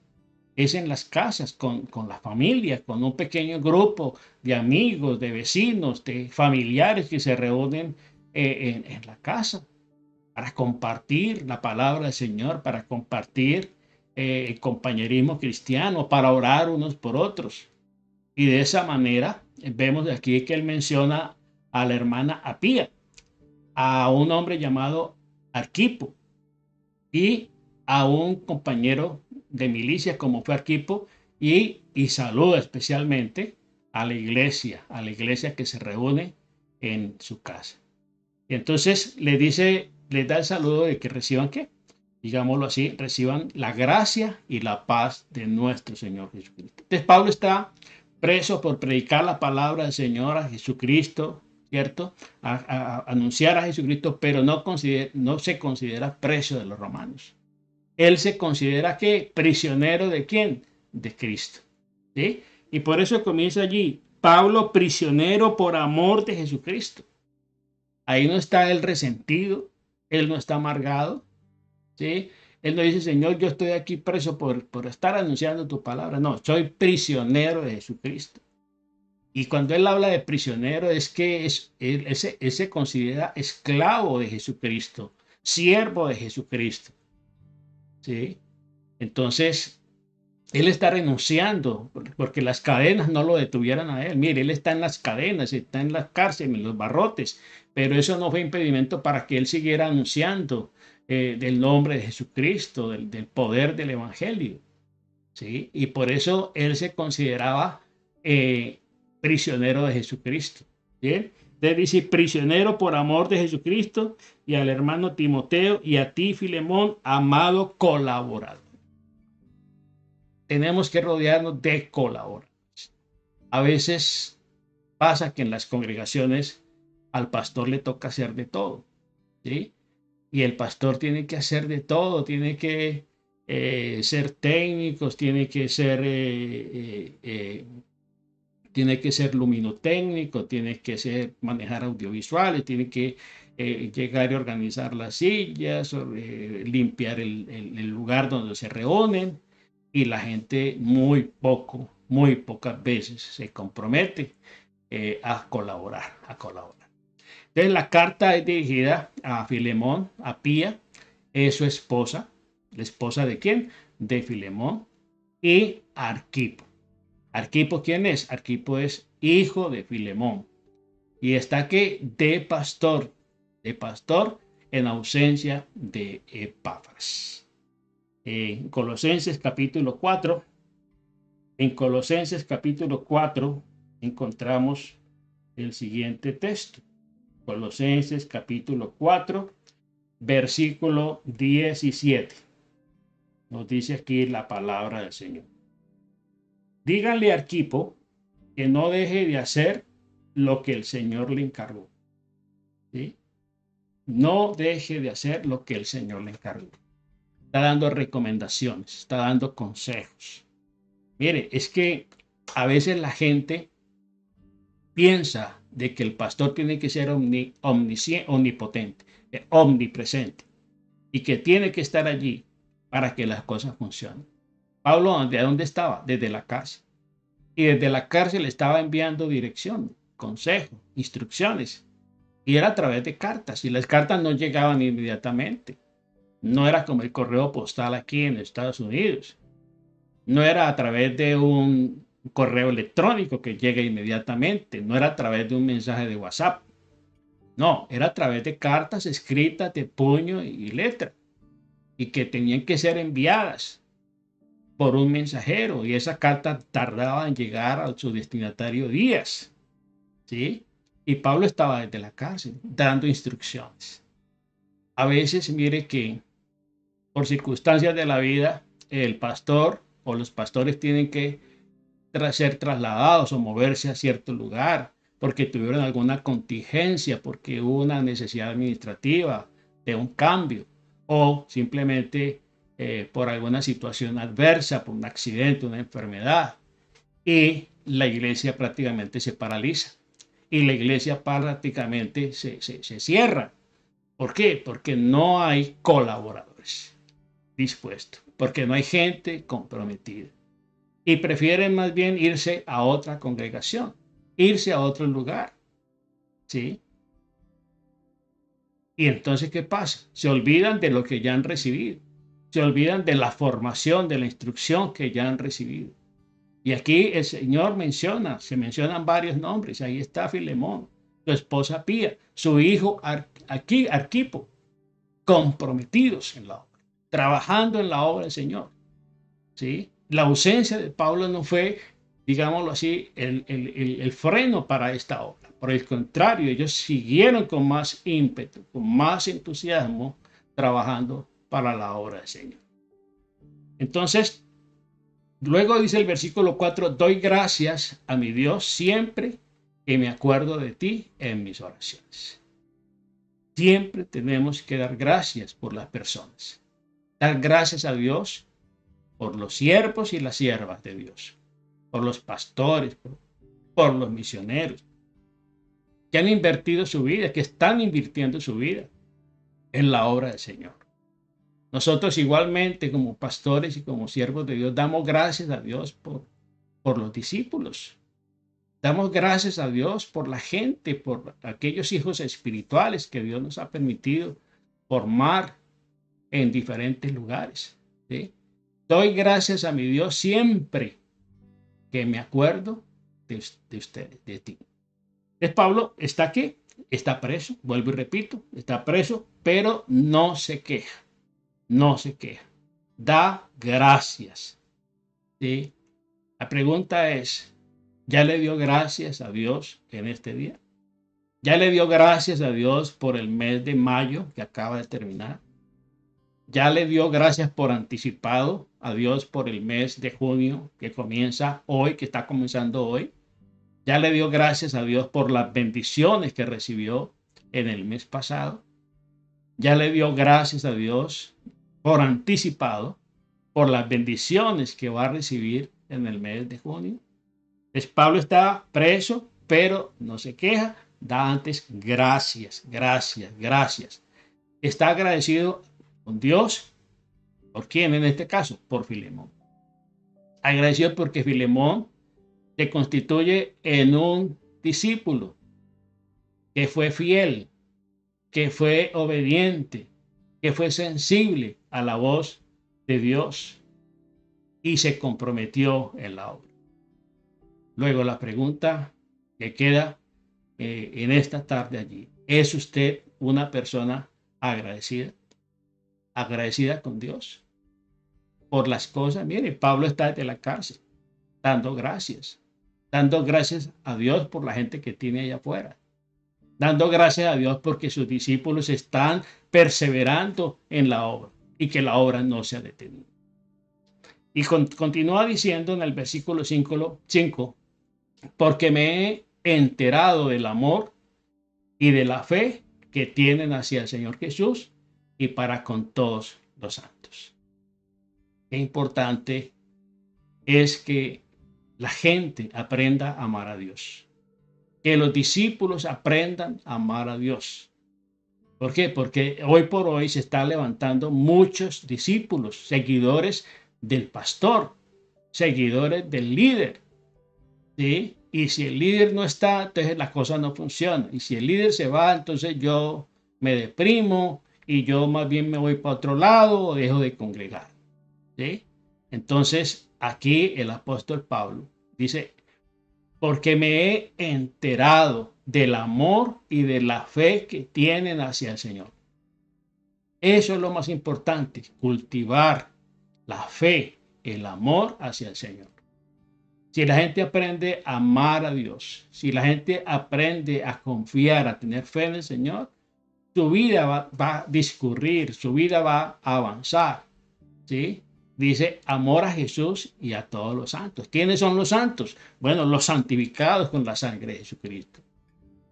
Es en las casas, con la familia, con un pequeño grupo de amigos, de vecinos, de familiares que se reúnen en la casa para compartir la palabra del Señor, para compartir el compañerismo cristiano, para orar unos por otros. Y de esa manera vemos aquí que él menciona a la hermana Apía, a un hombre llamado Arquipo y a un compañero de milicia como fue Arquipo, y saluda especialmente a la iglesia que se reúne en su casa. Y entonces le da el saludo de que reciban ¿qué? digámoslo así, reciban la gracia y la paz de nuestro Señor Jesucristo. Entonces Pablo está preso por predicar la palabra del Señor a Jesucristo, ¿cierto? A anunciar a Jesucristo, pero no se considera preso de los romanos. Él se considera que prisionero ¿de quién? De Cristo. ¿Sí? Y por eso comienza allí, Pablo prisionero por amor de Jesucristo. Ahí no está él resentido, él no está amargado, ¿sí? Él no dice, Señor, yo estoy aquí preso por estar anunciando tu palabra. No, soy prisionero de Jesucristo. Y cuando él habla de prisionero es que él se considera esclavo de Jesucristo, siervo de Jesucristo, ¿sí? Entonces, él está renunciando porque las cadenas no lo detuvieran a él. Mire, él está en las cadenas, está en las cárceles, en los barrotes, pero eso no fue impedimento para que él siguiera anunciando del nombre de Jesucristo, del poder del Evangelio, ¿sí? Y por eso él se consideraba prisionero de Jesucristo, ¿sí? Entonces dice, prisionero por amor de Jesucristo, y al hermano Timoteo y a ti, Filemón, amado colaborador. Tenemos que rodearnos de colaboradores. A veces pasa que en las congregaciones al pastor le toca hacer de todo, ¿sí? Y el pastor tiene que hacer de todo, tiene que ser técnicos, tiene que ser luminotécnico, tiene que manejar audiovisuales, tiene que llegar y organizar las sillas, limpiar el lugar donde se reúnen. Y la gente muy pocas veces se compromete a colaborar. Entonces la carta es dirigida a Filemón, a Pía, es su esposa. ¿La esposa de quién? De Filemón, y Arquipo. ¿Arquipo quién es? Arquipo es hijo de Filemón. Y está que de pastor en ausencia de Epafras. En Colosenses capítulo 4 encontramos el siguiente texto. Colosenses capítulo 4, versículo 17. Nos dice aquí la palabra del Señor. Díganle a Arquipo que no deje de hacer lo que el Señor le encargó, ¿sí? No deje de hacer lo que el Señor le encargó. Está dando recomendaciones, está dando consejos. Mire, es que a veces la gente piensa de que el pastor tiene que ser omnipotente, omnipresente, y que tiene que estar allí para que las cosas funcionen. Pablo, ¿de dónde estaba? Desde la cárcel. Y desde la cárcel estaba enviando dirección, consejo, instrucciones. Y era a través de cartas, y las cartas no llegaban inmediatamente. No era como el correo postal aquí en Estados Unidos. No era a través de un correo electrónico que llega inmediatamente. No era a través de un mensaje de WhatsApp. No, era a través de cartas escritas de puño y letra. Y que tenían que ser enviadas por un mensajero. Y esa carta tardaba en llegar a su destinatario días, ¿sí? Y Pablo estaba desde la cárcel dando instrucciones. A veces, mire que por circunstancias de la vida, el pastor o los pastores tienen que ser trasladados o moverse a cierto lugar porque tuvieron alguna contingencia, porque hubo una necesidad administrativa de un cambio o simplemente por alguna situación adversa, por un accidente, una enfermedad. Y la iglesia prácticamente se paraliza y la iglesia prácticamente se cierra. ¿Por qué? Porque no hay colaboradores dispuestos, porque no hay gente comprometida. Y prefieren más bien irse a otra congregación, irse a otro lugar, ¿sí? Y entonces, ¿qué pasa? Se olvidan de lo que ya han recibido, se olvidan de la formación, de la instrucción que ya han recibido. Y aquí el Señor se mencionan varios nombres. Ahí está Filemón, su esposa Pía, su hijo Arquipo, comprometidos en la obra, trabajando en la obra del Señor, ¿sí? La ausencia de Pablo no fue, digámoslo así, el freno para esta obra. Por el contrario, ellos siguieron con más ímpetu, con más entusiasmo, trabajando para la obra del Señor. Entonces, luego dice el versículo 4, doy gracias a mi Dios siempre que me acuerdo de ti en mis oraciones. Siempre tenemos que dar gracias por las personas. Dar gracias a Dios por los siervos y las siervas de Dios, por los pastores, por los misioneros, que han invertido su vida, que están invirtiendo su vida en la obra del Señor. Nosotros igualmente como pastores y como siervos de Dios damos gracias a Dios por los discípulos. Damos gracias a Dios por la gente, por aquellos hijos espirituales que Dios nos ha permitido formar en diferentes lugares, ¿sí? Doy gracias a mi Dios siempre que me acuerdo de ustedes, de ti. Entonces Pablo está aquí, está preso, vuelvo y repito, está preso, pero no se queja, no se queja. Da gracias, ¿sí? La pregunta es, ¿ya le dio gracias a Dios en este día? ¿Ya le dio gracias a Dios por el mes de mayo que acaba de terminar? ¿Ya le dio gracias por anticipado a Dios por el mes de junio que comienza hoy, que está comenzando hoy? ¿Ya le dio gracias a Dios por las bendiciones que recibió en el mes pasado? ¿Ya le dio gracias a Dios por anticipado por las bendiciones que va a recibir en el mes de junio? Pablo está preso, pero no se queja, da antes gracias, gracias, gracias. Está agradecido con Dios. ¿Por quién en este caso? Por Filemón. Agradecido porque Filemón se constituye en un discípulo que fue fiel, que fue obediente, que fue sensible a la voz de Dios y se comprometió en la obra. Luego la pregunta que queda en esta tarde allí, ¿es usted una persona agradecida? ¿Agradecida con Dios por las cosas? Mire, Pablo está desde la cárcel, dando gracias a Dios por la gente que tiene allá afuera, dando gracias a Dios porque sus discípulos están perseverando en la obra y que la obra no se ha detenido. Y continúa diciendo en el versículo 5, porque me he enterado del amor y de la fe que tienen hacia el Señor Jesús y para con todos los santos. Qué importante es que la gente aprenda a amar a Dios, que los discípulos aprendan a amar a Dios. ¿Por qué? Porque hoy por hoy se están levantando muchos discípulos, seguidores del pastor, seguidores del líder, ¿sí? Y si el líder no está, entonces las cosas no funcionan. Y si el líder se va, entonces yo me deprimo y yo más bien me voy para otro lado o dejo de congregar, ¿sí? Entonces aquí el apóstol Pablo dice, porque me he enterado del amor y de la fe que tienen hacia el Señor. Eso es lo más importante, cultivar la fe, el amor hacia el Señor. Si la gente aprende a amar a Dios, si la gente aprende a confiar, a tener fe en el Señor, su vida va a discurrir, su vida va a avanzar, ¿sí? Dice amor a Jesús y a todos los santos. ¿Quiénes son los santos? Bueno, los santificados con la sangre de Jesucristo.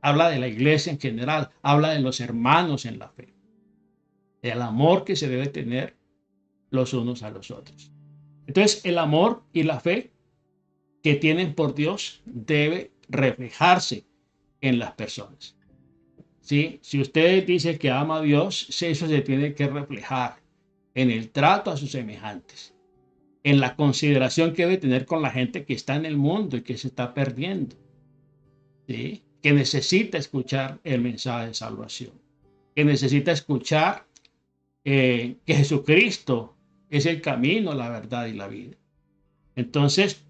Habla de la iglesia en general, habla de los hermanos en la fe, el amor que se debe tener los unos a los otros. Entonces, el amor y la fe que tienen por Dios debe reflejarse en las personas, ¿sí? Si usted dice que ama a Dios, eso se tiene que reflejar en el trato a sus semejantes, en la consideración que debe tener con la gente que está en el mundo y que se está perdiendo, ¿sí? Que necesita escuchar el mensaje de salvación, que necesita escuchar que Jesucristo es el camino, la verdad y la vida. Entonces,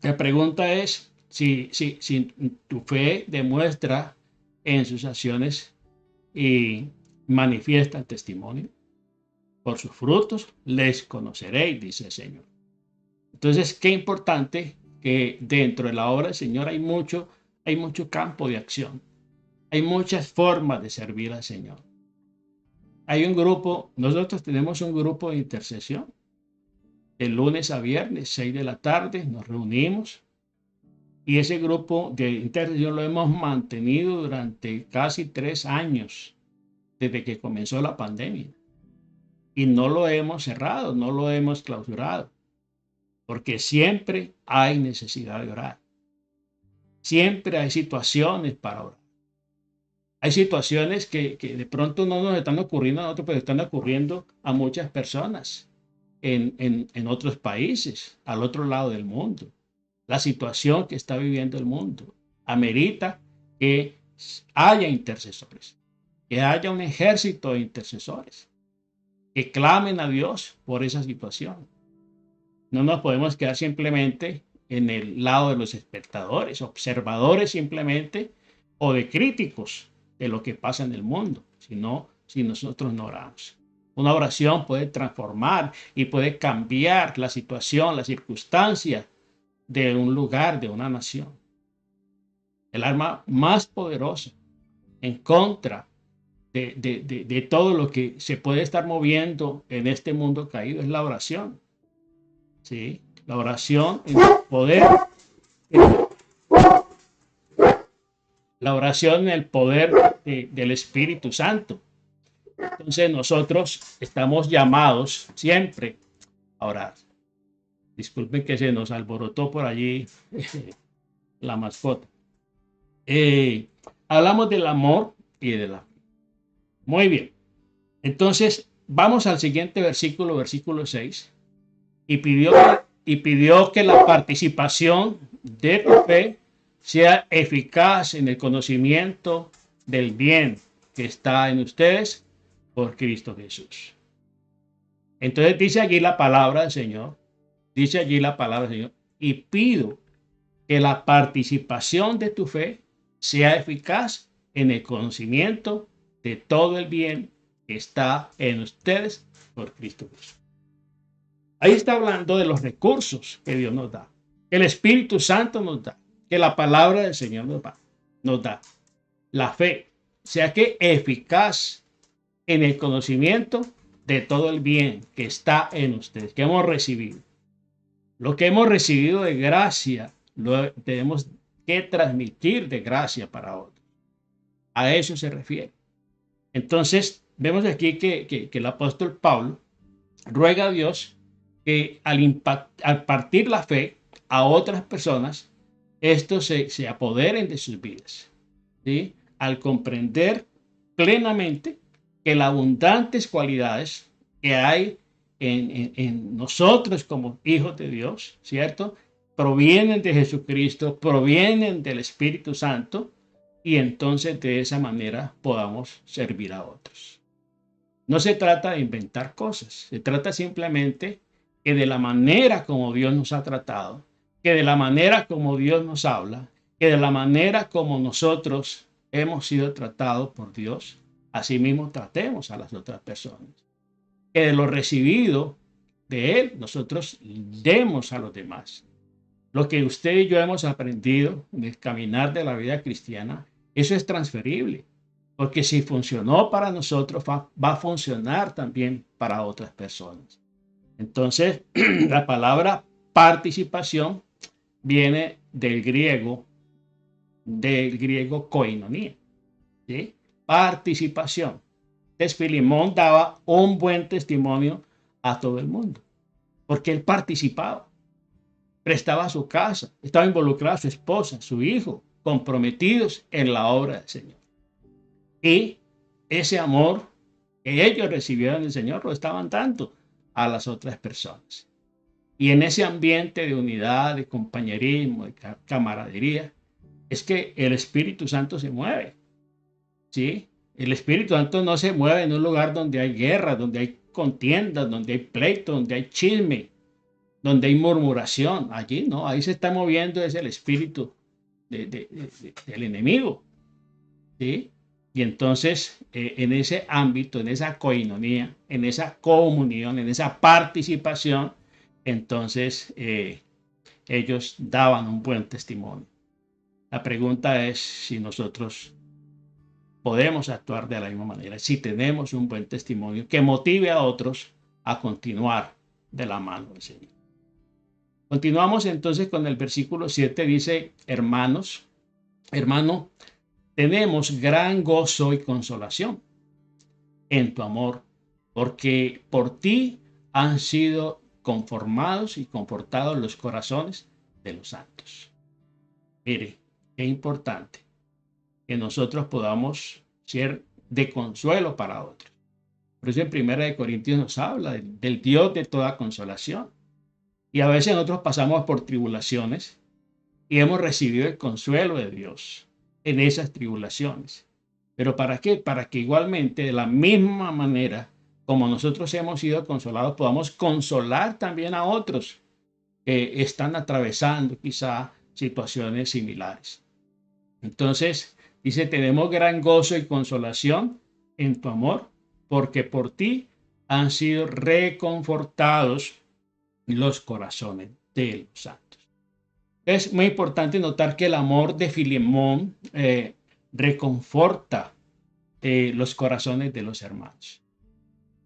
la pregunta es si tu fe demuestra en sus acciones y manifiesta el testimonio. Por sus frutos les conoceréis, dice el Señor. Entonces, qué importante que dentro de la obra del Señor hay mucho campo de acción. Hay muchas formas de servir al Señor. hay un grupo, nosotros tenemos un grupo de intercesión. De lunes a viernes, 6 de la tarde, nos reunimos. Y ese grupo de intercesión lo hemos mantenido durante casi 3 años, desde que comenzó la pandemia. Y no lo hemos cerrado, no lo hemos clausurado, porque siempre hay necesidad de orar. Siempre hay situaciones para orar. Hay situaciones que de pronto no nos están ocurriendo a nosotros, pero están ocurriendo a muchas personas en otros países, al otro lado del mundo. La situación que está viviendo el mundo amerita que haya intercesores, que haya un ejército de intercesores, que clamen a Dios por esa situación. No nos podemos quedar simplemente en el lado de los espectadores, observadores simplemente, o de críticos de lo que pasa en el mundo, sino si nosotros no oramos. Una oración puede transformar y puede cambiar la situación, la circunstancia de un lugar, de una nación. El arma más poderosa en contra de todo lo que se puede estar moviendo en este mundo caído es la oración. ¿Sí? La oración en el poder. La oración en el poder del Espíritu Santo. Entonces nosotros estamos llamados siempre a orar. Disculpen que se nos alborotó por allí la mascota. Hablamos del amor y de la fe. Muy bien. Entonces vamos al siguiente versículo, versículo 6. Y pidió que la participación de tu fe sea eficaz en el conocimiento del bien que está en ustedes por Cristo Jesús. Entonces dice allí la palabra del Señor, y pido que la participación de tu fe sea eficaz en el conocimiento de todo el bien que está en ustedes por Cristo Jesús. Ahí está hablando de los recursos que Dios nos da, que el Espíritu Santo nos da, que la palabra del Señor nos da. La fe, sea que eficaz en el conocimiento de todo el bien que está en ustedes, que hemos recibido. Lo que hemos recibido de gracia, lo tenemos que transmitir de gracia para otros. A eso se refiere. Entonces, vemos aquí que el apóstol Pablo ruega a Dios que al partir la fe a otras personas, estos se apoderen de sus vidas, ¿sí? Al comprender plenamente que las abundantes cualidades que hay en nosotros como hijos de Dios, ¿cierto? Provienen de Jesucristo, provienen del Espíritu Santo, y entonces de esa manera podamos servir a otros. No se trata de inventar cosas, se trata simplemente que de la manera como Dios nos ha tratado, que de la manera como Dios nos habla, que de la manera como nosotros hemos sido tratados por Dios, así mismo tratemos a las otras personas. Que de lo recibido de Él, nosotros demos a los demás. Lo que usted y yo hemos aprendido en el caminar de la vida cristiana, eso es transferible. Porque si funcionó para nosotros, va a funcionar también para otras personas. Entonces, la palabra participación viene del griego koinonia, ¿sí? Participación. Entonces, Filemón daba un buen testimonio a todo el mundo, porque él participaba, prestaba su casa, estaba involucrada su esposa, su hijo, comprometidos en la obra del Señor. Y ese amor que ellos recibieron del Señor lo estaban dando a las otras personas. Y en ese ambiente de unidad, de compañerismo, de camaradería, es que el Espíritu Santo se mueve, ¿sí? El Espíritu Santo no se mueve en un lugar donde hay guerra, donde hay contiendas, donde hay pleito, donde hay chisme, donde hay murmuración. Allí no, ahí se está moviendo es el espíritu del enemigo, ¿sí? Y entonces, en ese ámbito, en esa koinonía, en esa comunión, en esa participación, entonces ellos daban un buen testimonio. La pregunta es si nosotros podemos actuar de la misma manera si tenemos un buen testimonio que motive a otros a continuar de la mano del Señor. Continuamos entonces con el versículo 7, dice, hermano, tenemos gran gozo y consolación en tu amor, porque por ti han sido conformados y confortados los corazones de los santos. Mire, es importante que nosotros podamos ser de consuelo para otros. Por eso en 1 Corintios nos habla del Dios de toda consolación. Y a veces nosotros pasamos por tribulaciones y hemos recibido el consuelo de Dios en esas tribulaciones. ¿Pero para qué? Para que igualmente, de la misma manera como nosotros hemos sido consolados, podamos consolar también a otros que están atravesando quizá situaciones similares. Entonces, dice, tenemos gran gozo y consolación en tu amor, porque por ti han sido reconfortados los corazones de los santos. Es muy importante notar que el amor de Filemón reconforta los corazones de los hermanos.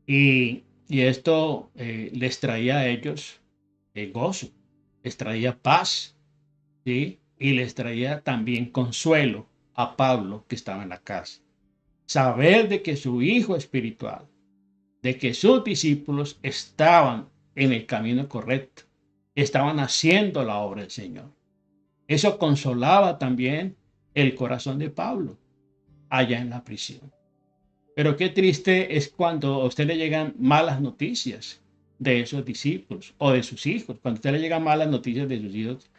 Y esto les traía a ellos gozo, les traía paz, ¿sí? Y les traía también consuelo a Pablo, que estaba en la cárcel. Saber de que su hijo espiritual, de que sus discípulos estaban en el camino correcto, estaban haciendo la obra del Señor. Eso consolaba también el corazón de Pablo allá en la prisión. Pero qué triste es cuando a usted le llegan malas noticias de esos discípulos o de sus hijos. Cuando a usted le llegan malas noticias de sus hijos,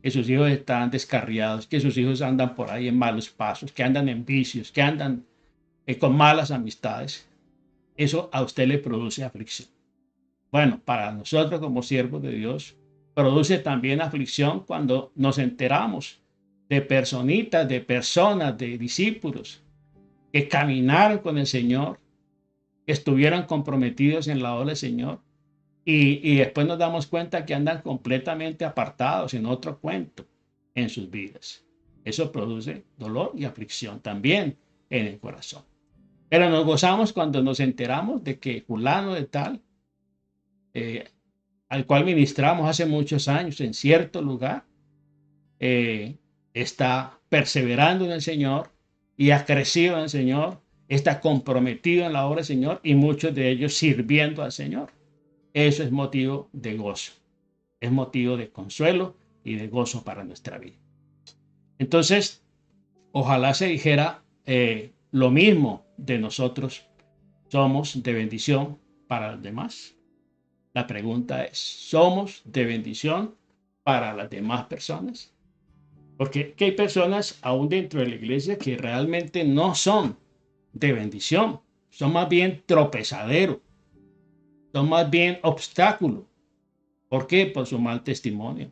que sus hijos están descarriados, que sus hijos andan por ahí en malos pasos, que andan en vicios, que andan con malas amistades, eso a usted le produce aflicción. Bueno, para nosotros como siervos de Dios, produce también aflicción cuando nos enteramos de personitas, de personas, de discípulos que caminaron con el Señor, que estuvieran comprometidos en la obra del Señor, y después nos damos cuenta que andan completamente apartados en otro cuento en sus vidas. Eso produce dolor y aflicción también en el corazón. Pero nos gozamos cuando nos enteramos de que fulano de tal, al cual ministramos hace muchos años en cierto lugar, está perseverando en el Señor y ha crecido en el Señor, está comprometido en la obra del Señor y muchos de ellos sirviendo al Señor. Eso es motivo de gozo, es motivo de consuelo y de gozo para nuestra vida. Entonces, ojalá se dijera lo mismo de nosotros, somos de bendición para los demás. La pregunta es, ¿somos de bendición para las demás personas? Porque hay personas aún dentro de la iglesia que realmente no son de bendición, son más bien tropezadero, son más bien obstáculo. ¿Por qué? Por su mal testimonio,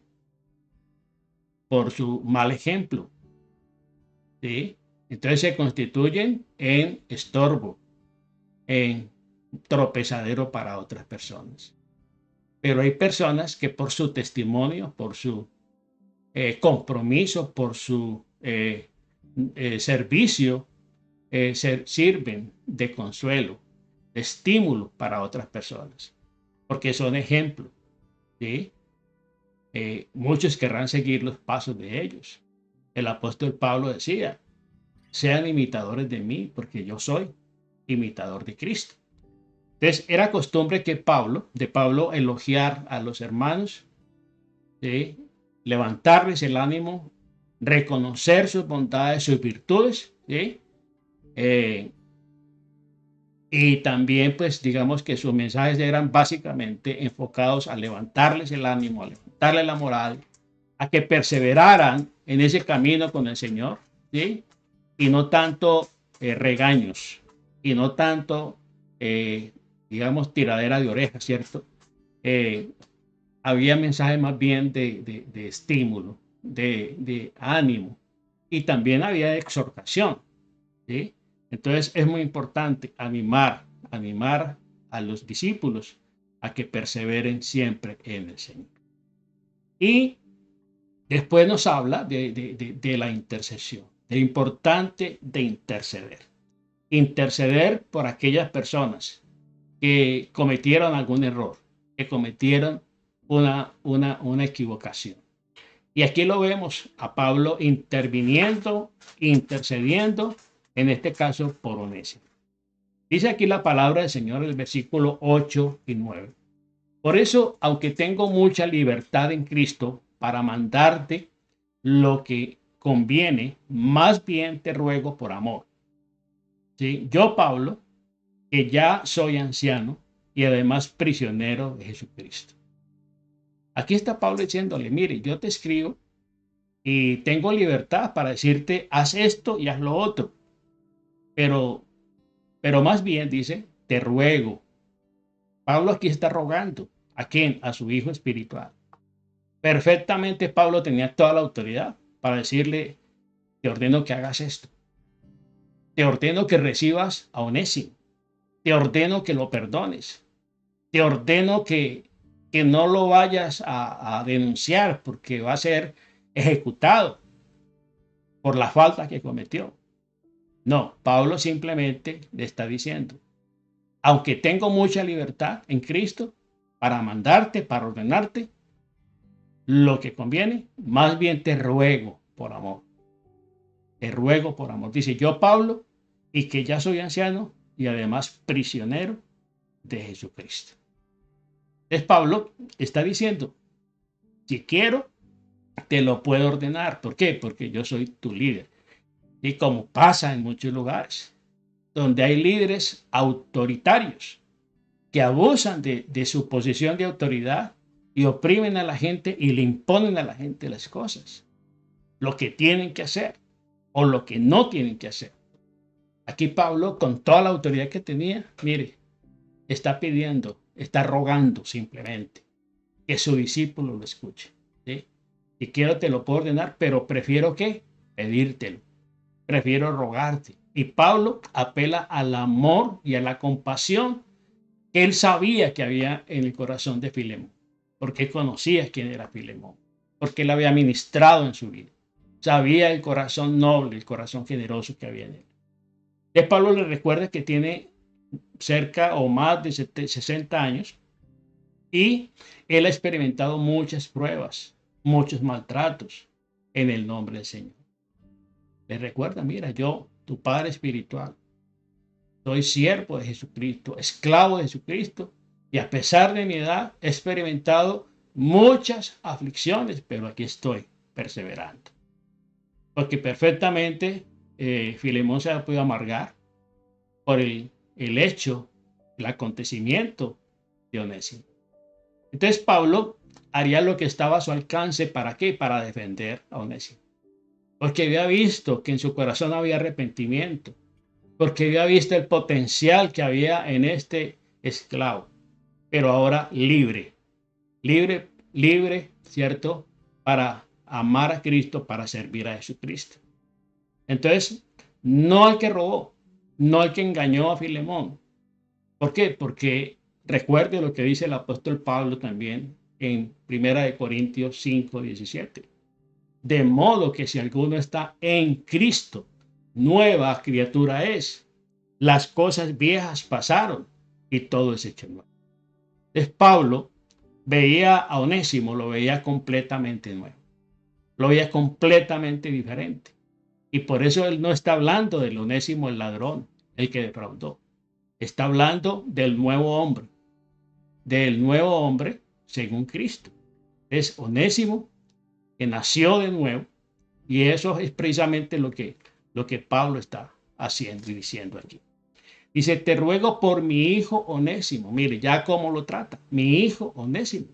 por su mal ejemplo, ¿sí? Entonces se constituyen en estorbo, en tropezadero para otras personas. Pero hay personas que por su testimonio, por su compromiso, por su servicio, sirven de consuelo, de estímulo para otras personas, porque son ejemplos, ¿sí? Muchos querrán seguir los pasos de ellos. El apóstol Pablo decía, sean imitadores de mí, porque yo soy imitador de Cristo. Entonces, era costumbre que Pablo elogiar a los hermanos, ¿sí? Levantarles el ánimo, reconocer sus bondades, sus virtudes, ¿sí? Y también, pues, digamos que sus mensajes eran básicamente enfocados a levantarles el ánimo, a levantarles la moral, a que perseveraran en ese camino con el Señor, ¿sí? Y no tanto regaños, y no tanto, digamos, tiradera de orejas, ¿cierto? Había mensajes más bien de estímulo, de ánimo, y también había exhortación, ¿sí? Entonces es muy importante animar a los discípulos a que perseveren siempre en el Señor. Y después nos habla de la intercesión. Es importante de interceder. Interceder por aquellas personas que cometieron algún error, que cometieron una equivocación. Y aquí lo vemos a Pablo interviniendo, intercediendo, en este caso por Onésimo. Dice aquí la palabra del Señor en el versículo 8 y 9. Por eso, aunque tengo mucha libertad en Cristo para mandarte lo que conviene, más bien te ruego por amor. ¿Sí? Yo, Pablo, que ya soy anciano y además prisionero de Jesucristo. Aquí está Pablo diciéndole, mire, yo te escribo y tengo libertad para decirte, haz esto y haz lo otro. Pero más bien dice, te ruego. Pablo aquí está rogando. ¿A quién? A su hijo espiritual. Perfectamente Pablo tenía toda la autoridad para decirle, te ordeno que hagas esto. Te ordeno que recibas a Onésimo. Te ordeno que lo perdones. Te ordeno que no lo vayas a denunciar porque va a ser ejecutado por la falta que cometió. No, Pablo simplemente le está diciendo, aunque tengo mucha libertad en Cristo para mandarte, para ordenarte lo que conviene, más bien te ruego por amor. Te ruego por amor. Dice yo, Pablo, y que ya soy anciano y además prisionero de Jesucristo. Entonces Pablo está diciendo, si quiero, te lo puedo ordenar. ¿Por qué? Porque yo soy tu líder. Y como pasa en muchos lugares, donde hay líderes autoritarios que abusan de su posición de autoridad y oprimen a la gente y le imponen a la gente las cosas, lo que tienen que hacer o lo que no tienen que hacer. Aquí Pablo, con toda la autoridad que tenía, mire, está pidiendo, está rogando simplemente que su discípulo lo escuche. ¿Sí? Si quiero te lo puedo ordenar, pero prefiero ¿qué? Pedírtelo. Prefiero rogarte. Y Pablo apela al amor y a la compasión que él sabía que había en el corazón de Filemón, porque conocía quién era Filemón, porque él había ministrado en su vida. Sabía el corazón noble, el corazón generoso que había en él. Y Pablo le recuerda que tiene cerca o más de 60 años y él ha experimentado muchas pruebas, muchos maltratos en el nombre del Señor. Le recuerda, mira, yo, tu padre espiritual, soy siervo de Jesucristo, esclavo de Jesucristo, y a pesar de mi edad he experimentado muchas aflicciones, pero aquí estoy perseverando. Porque perfectamente Filemón se ha podido amargar por el hecho, el acontecimiento de Onésimo. Entonces Pablo haría lo que estaba a su alcance, ¿para qué? Para defender a Onésimo. Porque había visto que en su corazón había arrepentimiento, porque había visto el potencial que había en este esclavo, pero ahora libre, ¿cierto? Para amar a Cristo, para servir a Jesucristo. Entonces, no al que robó, no al que engañó a Filemón. ¿Por qué? Porque recuerde lo que dice el apóstol Pablo también en 1 Corintios 5:17. De modo que si alguno está en Cristo, nueva criatura es. Las cosas viejas pasaron y todo es hecho nuevo. Entonces Pablo veía a Onésimo, lo veía completamente nuevo. Lo veía completamente diferente. Y por eso él no está hablando del Onésimo, el ladrón, el que defraudó. Está hablando del nuevo hombre según Cristo. Es Onésimo que nació de nuevo, y eso es precisamente lo que Pablo está haciendo y diciendo aquí. Dice, te ruego por mi hijo Onésimo. Mire, ya cómo lo trata. Mi hijo Onésimo,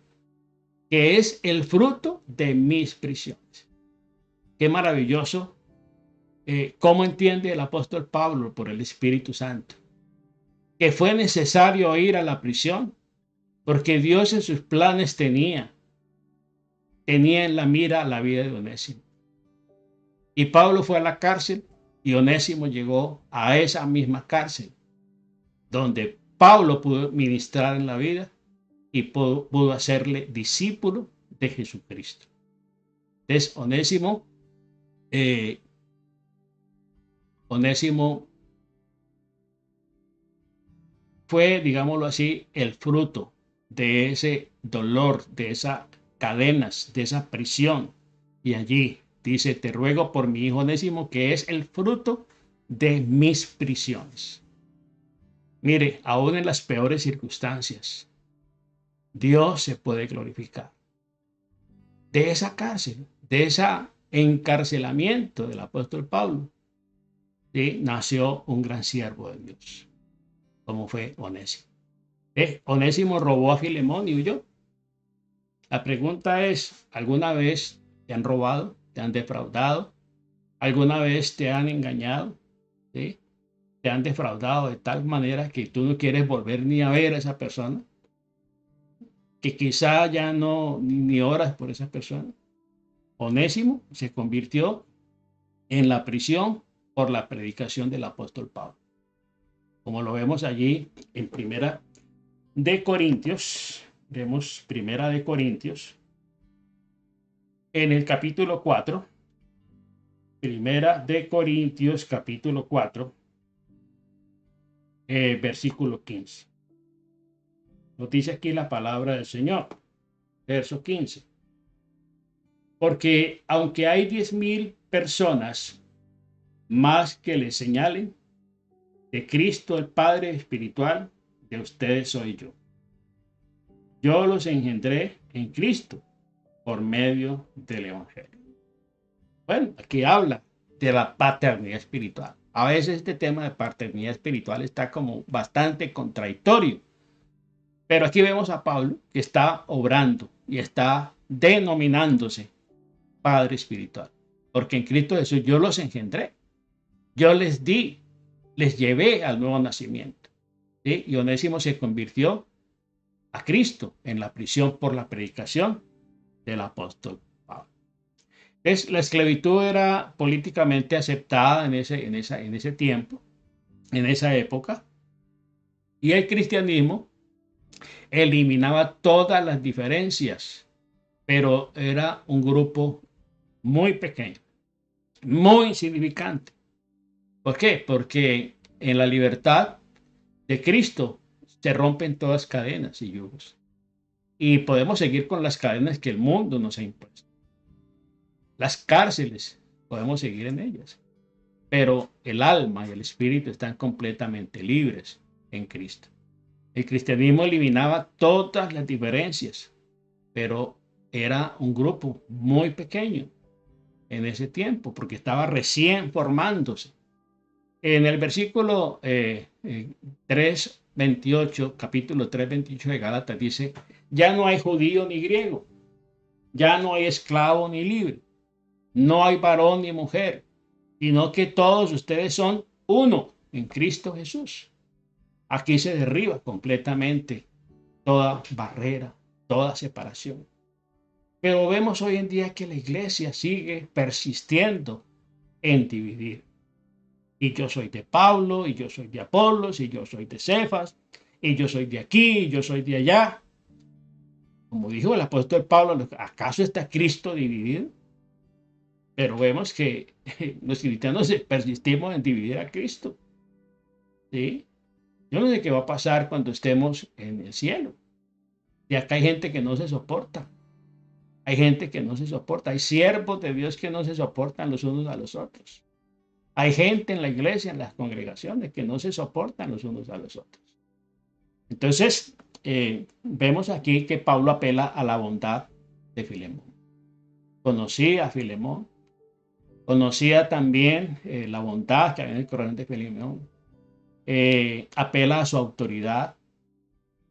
que es el fruto de mis prisiones. Qué maravilloso. ¿Cómo entiende el apóstol Pablo por el Espíritu Santo? Que fue necesario ir a la prisión porque Dios en sus planes tenía en la mira la vida de Onésimo. Y Pablo fue a la cárcel y Onésimo llegó a esa misma cárcel donde Pablo pudo ministrar en la vida y pudo hacerle discípulo de Jesucristo. Entonces Onésimo Onésimo fue, digámoslo así, el fruto de ese dolor, de esas cadenas, de esa prisión. Y allí dice, te ruego por mi hijo Onésimo, que es el fruto de mis prisiones. Mire, aún en las peores circunstancias, Dios se puede glorificar. De esa cárcel, de ese encarcelamiento del apóstol Pablo, ¿sí?, nació un gran siervo de Dios, como fue Onésimo. Onésimo robó a Filemón y huyó. La pregunta es, ¿alguna vez te han robado? ¿Te han defraudado? ¿Alguna vez te han engañado? ¿Sí? ¿Te han defraudado de tal manera que tú no quieres volver ni a ver a esa persona? Que quizá ya no ni oras por esa persona. Onésimo se convirtió en la prisión por la predicación del apóstol Pablo. Como lo vemos allí en Primera de Corintios, vemos Primera de Corintios, en el capítulo 4, Primera de Corintios, capítulo 4, versículo 15. Nos dice aquí la palabra del Señor, verso 15. Porque aunque hay 10,000 personas más que le señalen, de Cristo el Padre espiritual, de ustedes soy yo. Yo los engendré en Cristo por medio del Evangelio. Bueno, aquí habla de la paternidad espiritual. A veces este tema de paternidad espiritual está como bastante contradictorio. Pero aquí vemos a Pablo que está obrando y está denominándose Padre espiritual. Porque en Cristo Jesús yo los engendré. Yo les di, les llevé al nuevo nacimiento. ¿Sí? Y Onésimo se convirtió a Cristo en la prisión por la predicación del apóstol Pablo. La esclavitud era políticamente aceptada en ese tiempo, en esa época. Y el cristianismo eliminaba todas las diferencias, pero era un grupo muy pequeño, muy insignificante. ¿Por qué? Porque en la libertad de Cristo se rompen todas cadenas y yugos. Y podemos seguir con las cadenas que el mundo nos ha impuesto. Las cárceles, podemos seguir en ellas. Pero el alma y el espíritu están completamente libres en Cristo. El cristianismo eliminaba todas las diferencias, pero era un grupo muy pequeño en ese tiempo, porque estaba recién formándose. En el versículo 3:28, capítulo 3:28 de Gálatas dice, ya no hay judío ni griego, ya no hay esclavo ni libre, no hay varón ni mujer, sino que todos ustedes son uno en Cristo Jesús. Aquí se derriba completamente toda barrera, toda separación. Pero vemos hoy en día que la iglesia sigue persistiendo en dividir. Y yo soy de Pablo, y yo soy de Apolos, y yo soy de Cefas, y yo soy de aquí, y yo soy de allá. Como dijo el apóstol Pablo, ¿acaso está Cristo dividido? Pero vemos que los cristianos persistimos en dividir a Cristo. ¿Sí? Yo no sé qué va a pasar cuando estemos en el cielo. Y acá hay gente que no se soporta. Hay gente que no se soporta. Hay siervos de Dios que no se soportan los unos a los otros. Hay gente en la iglesia, en las congregaciones, que no se soportan los unos a los otros. Entonces, vemos aquí que Pablo apela a la bondad de Filemón. Conocía a Filemón. Conocía también la bondad que había en el corazón de Filemón. Apela a su autoridad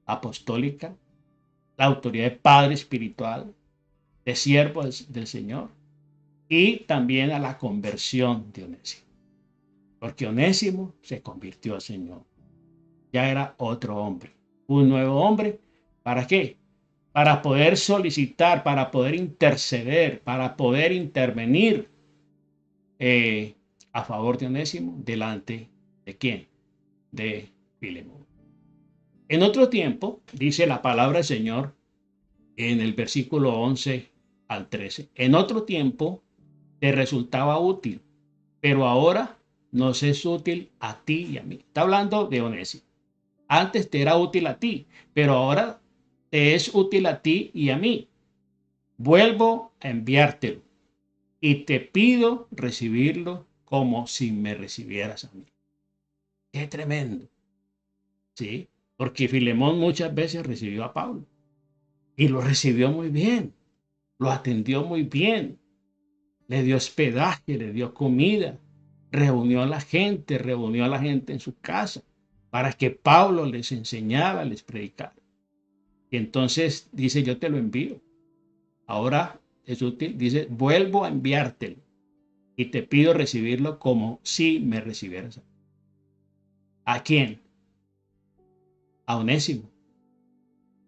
apostólica, la autoridad de padre espiritual, de siervo del Señor, y también a la conversión de Onésimo. Porque Onésimo se convirtió al Señor. Ya era otro hombre, un nuevo hombre. ¿Para qué? Para poder solicitar, para poder interceder, para poder intervenir a favor de Onésimo delante de ¿quién? De Filemón. En otro tiempo, dice la palabra del Señor en el versículo 11 al 13, en otro tiempo te resultaba útil, pero ahora nos es útil a ti y a mí. Está hablando de Onésimo. Antes te era útil a ti, pero ahora te es útil a ti y a mí. Vuelvo a enviártelo y te pido recibirlo como si me recibieras a mí. Qué tremendo. Sí, porque Filemón muchas veces recibió a Pablo y lo recibió muy bien, lo atendió muy bien, le dio hospedaje, le dio comida, reunió a la gente en su casa para que Pablo les enseñara, les predicara. Y entonces dice, yo te lo envío. Ahora es útil, dice, vuelvo a enviártelo y te pido recibirlo como si me recibieras. ¿A quién? A Onésimo,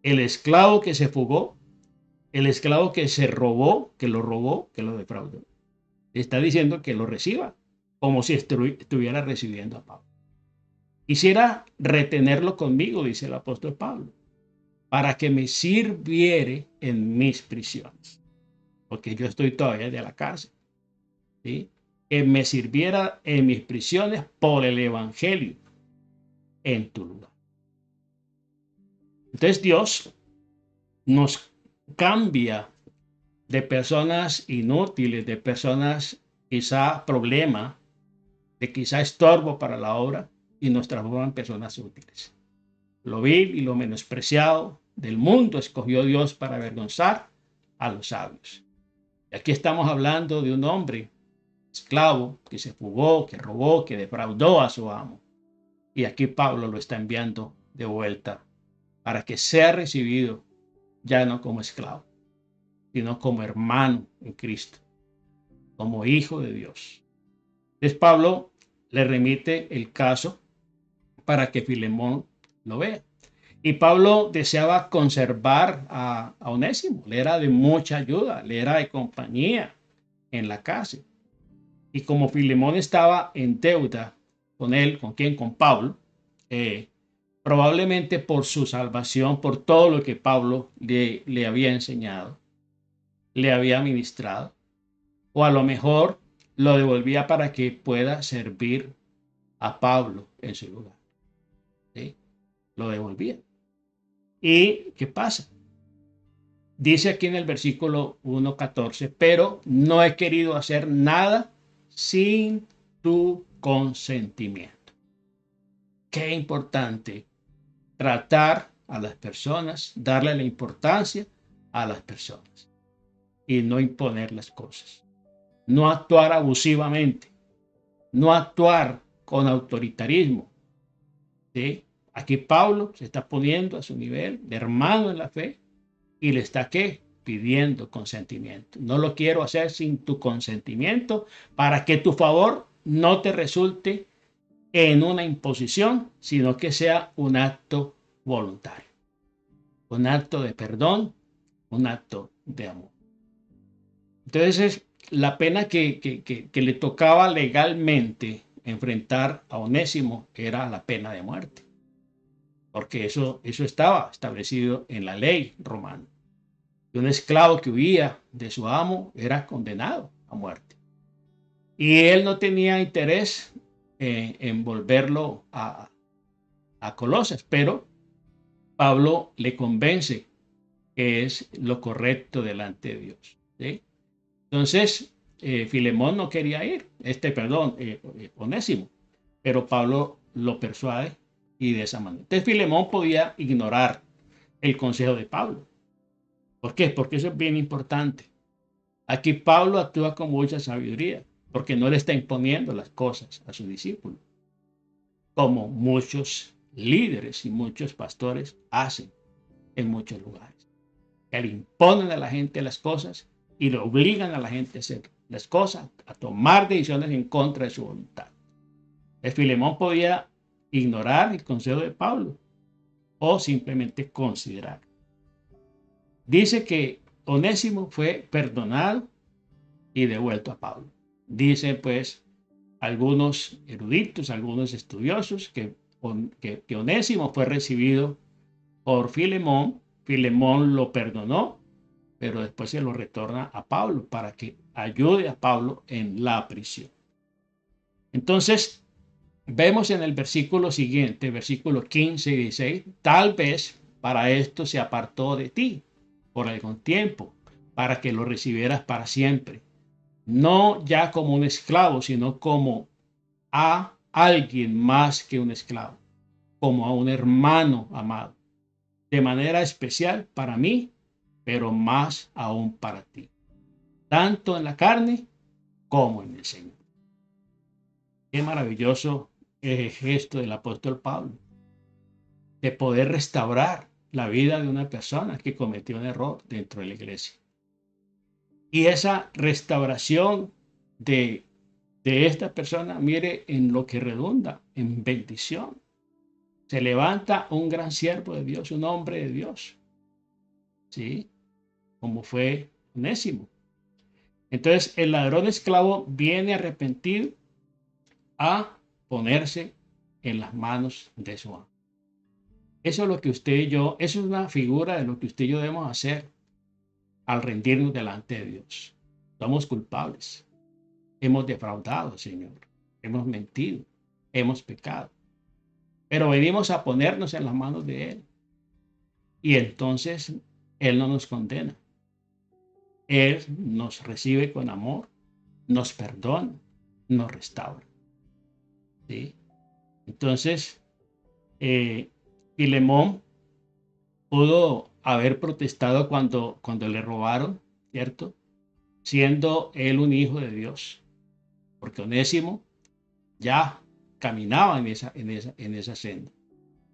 el esclavo que se fugó, el esclavo que se robó, que lo defraudó. Está diciendo que lo reciba como si estuviera recibiendo a Pablo. Quisiera retenerlo conmigo, dice el apóstol Pablo, para que me sirviere en mis prisiones, porque yo estoy todavía de la cárcel, ¿sí? Que me sirviera en mis prisiones por el evangelio en tu lugar. Entonces Dios nos cambia de personas inútiles, de personas quizá problema, de quizá estorbo para la obra, y nos transforma en personas útiles. Lo vil y lo menospreciado del mundo escogió Dios para avergonzar a los sabios. Y aquí estamos hablando de un hombre esclavo que se fugó, que robó, que defraudó a su amo. Y aquí Pablo lo está enviando de vuelta para que sea recibido ya no como esclavo, sino como hermano en Cristo, como hijo de Dios. Entonces Pablo le remite el caso para que Filemón lo vea. Y Pablo deseaba conservar a Onésimo, le era de mucha ayuda, le era de compañía en la cárcel. Y como Filemón estaba en deuda con él, ¿con quién? Con Pablo, probablemente por su salvación, por todo lo que Pablo le había enseñado, le había ministrado, o a lo mejor lo devolvía para que pueda servir a Pablo en su lugar. ¿Sí? Lo devolvía. ¿Y qué pasa? Dice aquí en el versículo 1:14, pero no he querido hacer nada sin tu consentimiento. Qué importante tratar a las personas, darle la importancia a las personas y no imponer las cosas. No actuar abusivamente, no actuar con autoritarismo. ¿Sí? Aquí Pablo se está poniendo a su nivel de hermano en la fe y le está ¿qué? Pidiendo consentimiento. No lo quiero hacer sin tu consentimiento para que tu favor no te resulte en una imposición, sino que sea un acto voluntario, un acto de perdón, un acto de amor. Entonces, la pena que le tocaba legalmente enfrentar a Onésimo era la pena de muerte, porque eso estaba establecido en la ley romana. Y un esclavo que huía de su amo era condenado a muerte. Y él no tenía interés en volverlo a Colosas, pero Pablo le convence que es lo correcto delante de Dios. ¿Sí? Entonces, Filemón no quería ir, Onésimo, pero Pablo lo persuade y de esa manera. Entonces Filemón podía ignorar el consejo de Pablo. ¿Por qué? Porque eso es bien importante. Aquí Pablo actúa con mucha sabiduría, porque no le está imponiendo las cosas a su discípulo, como muchos líderes y muchos pastores hacen en muchos lugares. Que le imponen a la gente las cosas y le obligan a la gente a hacer las cosas, a tomar decisiones en contra de su voluntad. Filemón podía ignorar el consejo de Pablo o simplemente considerar. Dice que Onésimo fue perdonado y devuelto a Pablo. Dicen pues algunos eruditos, algunos estudiosos que Onésimo fue recibido por Filemón. Filemón lo perdonó, pero después se lo retorna a Pablo para que ayude a Pablo en la prisión. Entonces, vemos en el versículo siguiente, versículo 15 y 16, tal vez para esto se apartó de ti por algún tiempo, para que lo recibieras para siempre, no ya como un esclavo, sino como a alguien más que un esclavo, como a un hermano amado, de manera especial para mí, pero más aún para ti, tanto en la carne como en el Señor. Qué maravilloso gesto del apóstol Pablo, de poder restaurar la vida de una persona que cometió un error dentro de la iglesia. Y esa restauración de esta persona, mire en lo que redunda, en bendición. Se levanta un gran siervo de Dios, un hombre de Dios, ¿sí? Como fue Onésimo. Entonces, el ladrón esclavo viene arrepentido a ponerse en las manos de su amo. Eso es lo que usted y yo, eso es una figura de lo que usted y yo debemos hacer al rendirnos delante de Dios. Somos culpables. Hemos defraudado, Señor. Hemos mentido. Hemos pecado. Pero venimos a ponernos en las manos de Él. Y entonces Él no nos condena. Él nos recibe con amor, nos perdona, nos restaura. ¿Sí? Entonces, Filemón pudo haber protestado cuando le robaron, ¿cierto? Siendo él un hijo de Dios. Porque Onésimo ya caminaba en esa senda.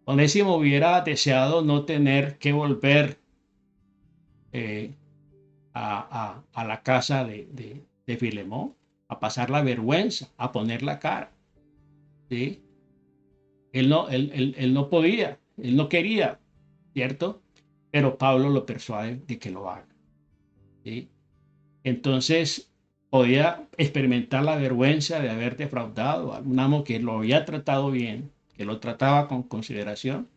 Onésimo hubiera deseado no tener que volver a la casa de Filemón, a pasar la vergüenza, a poner la cara. ¿Sí? Él no podía, él no quería, ¿cierto? Pero Pablo lo persuade de que lo haga. ¿Sí? Entonces podía experimentar la vergüenza de haber defraudado a un amo que lo había tratado bien, que lo trataba con consideración,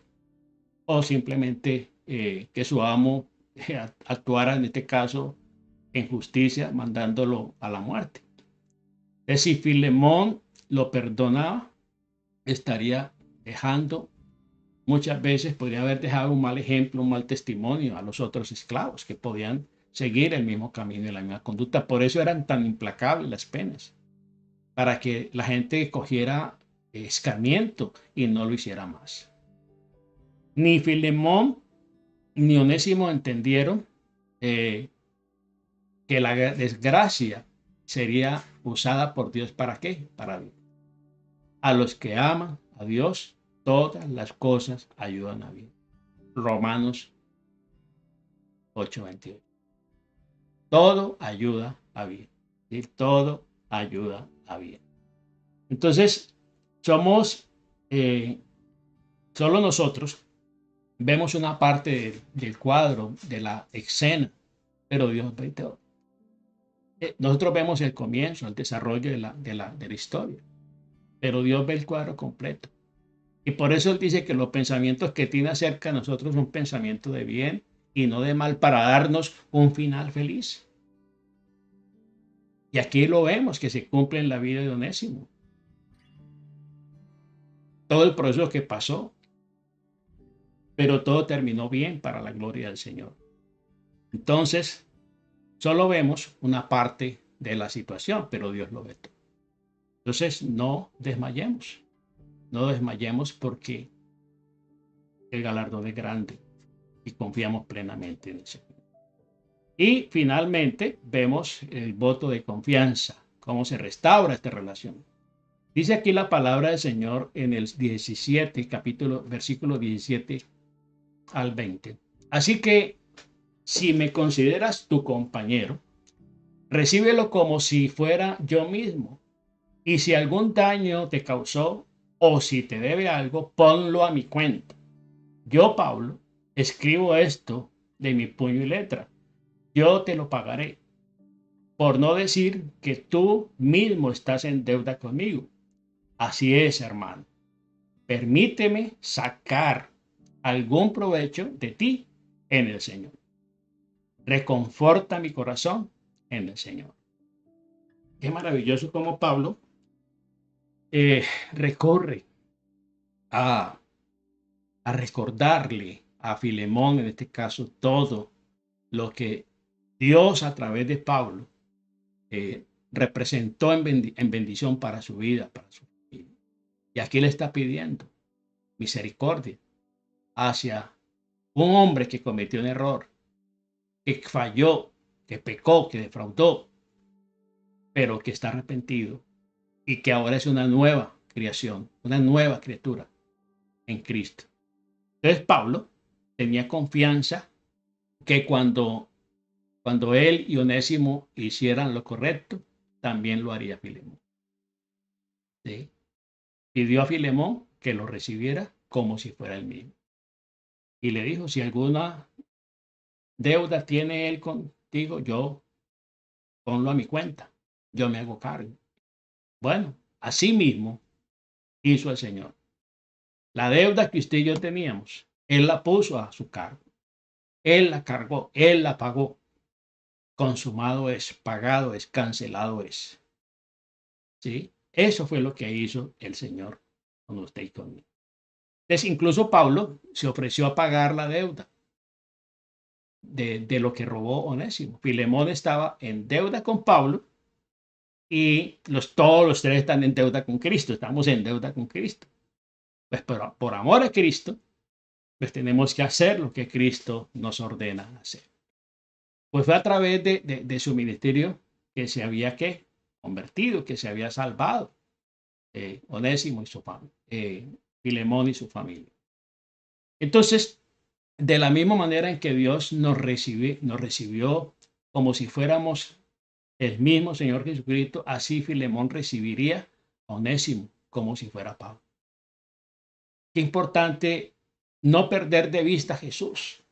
o simplemente que su amo actuara en este caso en justicia, mandándolo a la muerte. Es si Filemón lo perdonaba, estaría dejando, muchas veces podría haber dejado un mal ejemplo, un mal testimonio a los otros esclavos que podían seguir el mismo camino y la misma conducta. Por eso eran tan implacables las penas, para que la gente cogiera escarmiento y no lo hiciera más. Ni Filemón ni Onésimo entendieron que la desgracia sería usada por Dios. ¿Para qué? Para bien. A los que aman a Dios, todas las cosas ayudan a bien. Romanos 8:28. Todo ayuda a bien. ¿Sí? Todo ayuda a bien. Entonces, solo nosotros vemos una parte del cuadro, de la escena, pero Dios ve todo. Nosotros vemos el comienzo, el desarrollo de la historia, pero Dios ve el cuadro completo. Y por eso Él dice que los pensamientos que tiene acerca de nosotros son pensamientos de bien y no de mal, para darnos un final feliz. Y aquí lo vemos que se cumple en la vida de Onésimo. Todo el proceso que pasó, pero todo terminó bien para la gloria del Señor. Entonces, solo vemos una parte de la situación, pero Dios lo ve todo. Entonces, no desmayemos. No desmayemos porque el galardón es grande y confiamos plenamente en el Señor. Y finalmente vemos el voto de confianza, cómo se restaura esta relación. Dice aquí la palabra del Señor en el 17, versículo 17 al 20. Así que si me consideras tu compañero, recíbelo como si fuera yo mismo. Y si algún daño te causó o si te debe algo, ponlo a mi cuenta. Yo, Pablo, escribo esto de mi puño y letra. Yo te lo pagaré. Por no decir que tú mismo estás en deuda conmigo. Así es, hermano. Permíteme sacar algún provecho de ti en el Señor. Reconforta mi corazón en el Señor. Qué maravilloso como Pablo recorre a, a recordarle a Filemón, en este caso, todo lo que Dios a través de Pablo representó en bendición para su vida, para su familia. Y aquí le está pidiendo misericordia hacia un hombre que cometió un error, que falló, que pecó, que defraudó, pero que está arrepentido y que ahora es una nueva creación, una nueva criatura en Cristo. Entonces Pablo tenía confianza que cuando él y Onésimo hicieran lo correcto, también lo haría Filemón. ¿Sí? Pidió a Filemón que lo recibiera como si fuera el mismo. Y le dijo, si alguna deuda tiene él contigo, yo ponlo a mi cuenta, yo me hago cargo. Bueno, así mismo hizo el Señor. La deuda que usted y yo teníamos, Él la puso a su cargo. Él la cargó, Él la pagó. Consumado es, pagado es, cancelado es. ¿Sí? Eso fue lo que hizo el Señor con usted y conmigo. Entonces, incluso Pablo se ofreció a pagar la deuda de lo que robó Onésimo. Filemón estaba en deuda con Pablo y todos los tres están en deuda con Cristo. Estamos en deuda con Cristo. Pues por amor a Cristo, pues tenemos que hacer lo que Cristo nos ordena hacer. Pues fue a través de su ministerio que se había convertido, que se había salvado Onésimo y su familia, Filemón y su familia. Entonces, de la misma manera en que Dios nos recibió como si fuéramos el mismo Señor Jesucristo, así Filemón recibiría a Onésimo como si fuera Pablo. Qué importante no perder de vista a Jesús,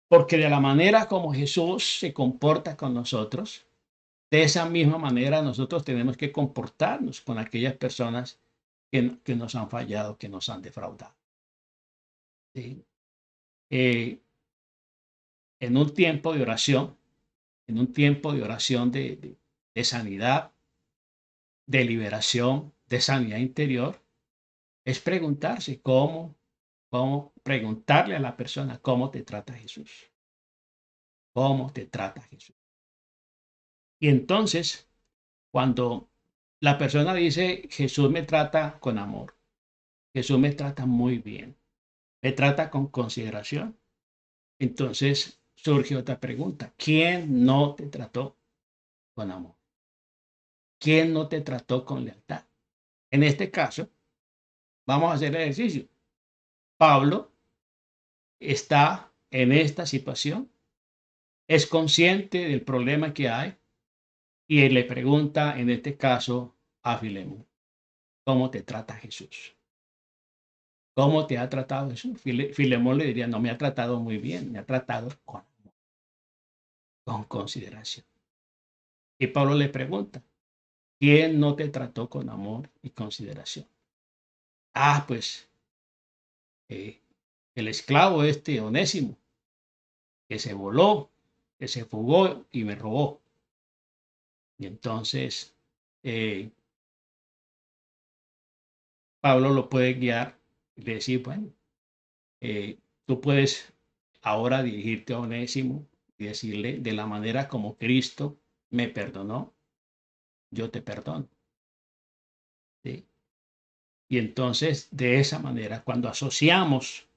porque de la manera como Jesús se comporta con nosotros, de esa misma manera nosotros tenemos que comportarnos con aquellas personas que nos han fallado, que nos han defraudado. ¿Sí? En un tiempo de oración, de sanidad, de liberación, de sanidad interior, es preguntarse cómo preguntarle a la persona cómo te trata Jesús. ¿Cómo te trata Jesús? Y entonces, cuando la persona dice, Jesús me trata con amor, Jesús me trata muy bien, me trata con consideración, entonces surge otra pregunta. ¿Quién no te trató con amor? ¿Quién no te trató con lealtad? En este caso, vamos a hacer el ejercicio. Pablo está en esta situación, es consciente del problema que hay y le pregunta, en este caso, a Filemón, ¿cómo te trata Jesús? ¿Cómo te ha tratado Jesús? Filemón le diría, no me ha tratado muy bien, me ha tratado con amor, con consideración. Y Pablo le pregunta, ¿quién no te trató con amor y consideración? Pues el esclavo Onésimo, que se voló, que se fugó y me robó. Y entonces Pablo lo puede guiar y le decir, bueno, tú puedes ahora dirigirte a Onésimo y decirle, de la manera como Cristo me perdonó, yo te perdono. ¿Sí? Y entonces, de esa manera, cuando asociamos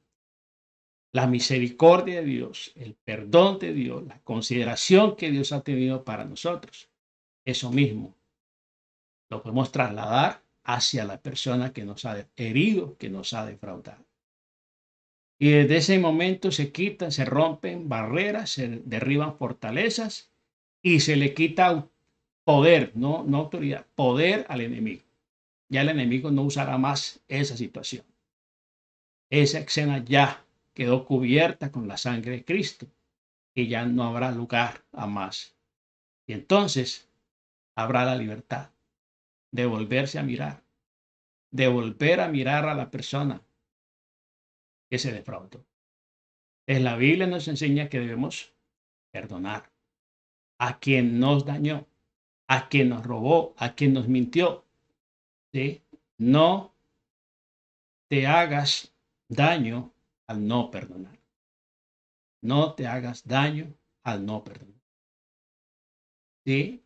la misericordia de Dios, el perdón de Dios, la consideración que Dios ha tenido para nosotros, eso mismo lo podemos trasladar hacia la persona que nos ha herido, que nos ha defraudado. Y desde ese momento se quitan, se rompen barreras, se derriban fortalezas y se le quita poder, no autoridad, poder al enemigo. Ya el enemigo no usará más esa situación. Esa escena ya quedó cubierta con la sangre de Cristo y ya no habrá lugar a más. Y entonces habrá la libertad de volverse a mirar, de volver a mirar a la persona que se defraudó. En la Biblia nos enseña que debemos perdonar a quien nos dañó, a quien nos robó, a quien nos mintió. ¿Sí? No te hagas daño al no perdonar. No te hagas daño al no perdonar. ¿Sí?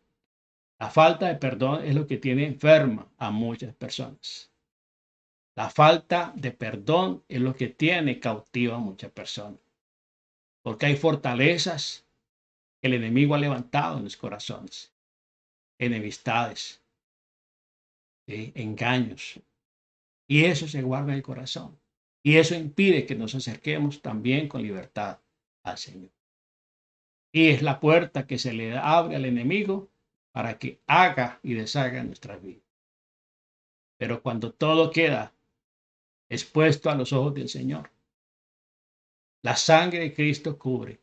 La falta de perdón es lo que tiene enferma a muchas personas. La falta de perdón es lo que tiene cautiva a muchas personas. Porque hay fortalezas que el enemigo ha levantado en los corazones. Enemistades, ¿sí? Engaños. Y eso se guarda en el corazón. Y eso impide que nos acerquemos también con libertad al Señor. Y es la puerta que se le abre al enemigo para que haga y deshaga nuestras vidas. Pero cuando todo queda expuesto a los ojos del Señor, la sangre de Cristo cubre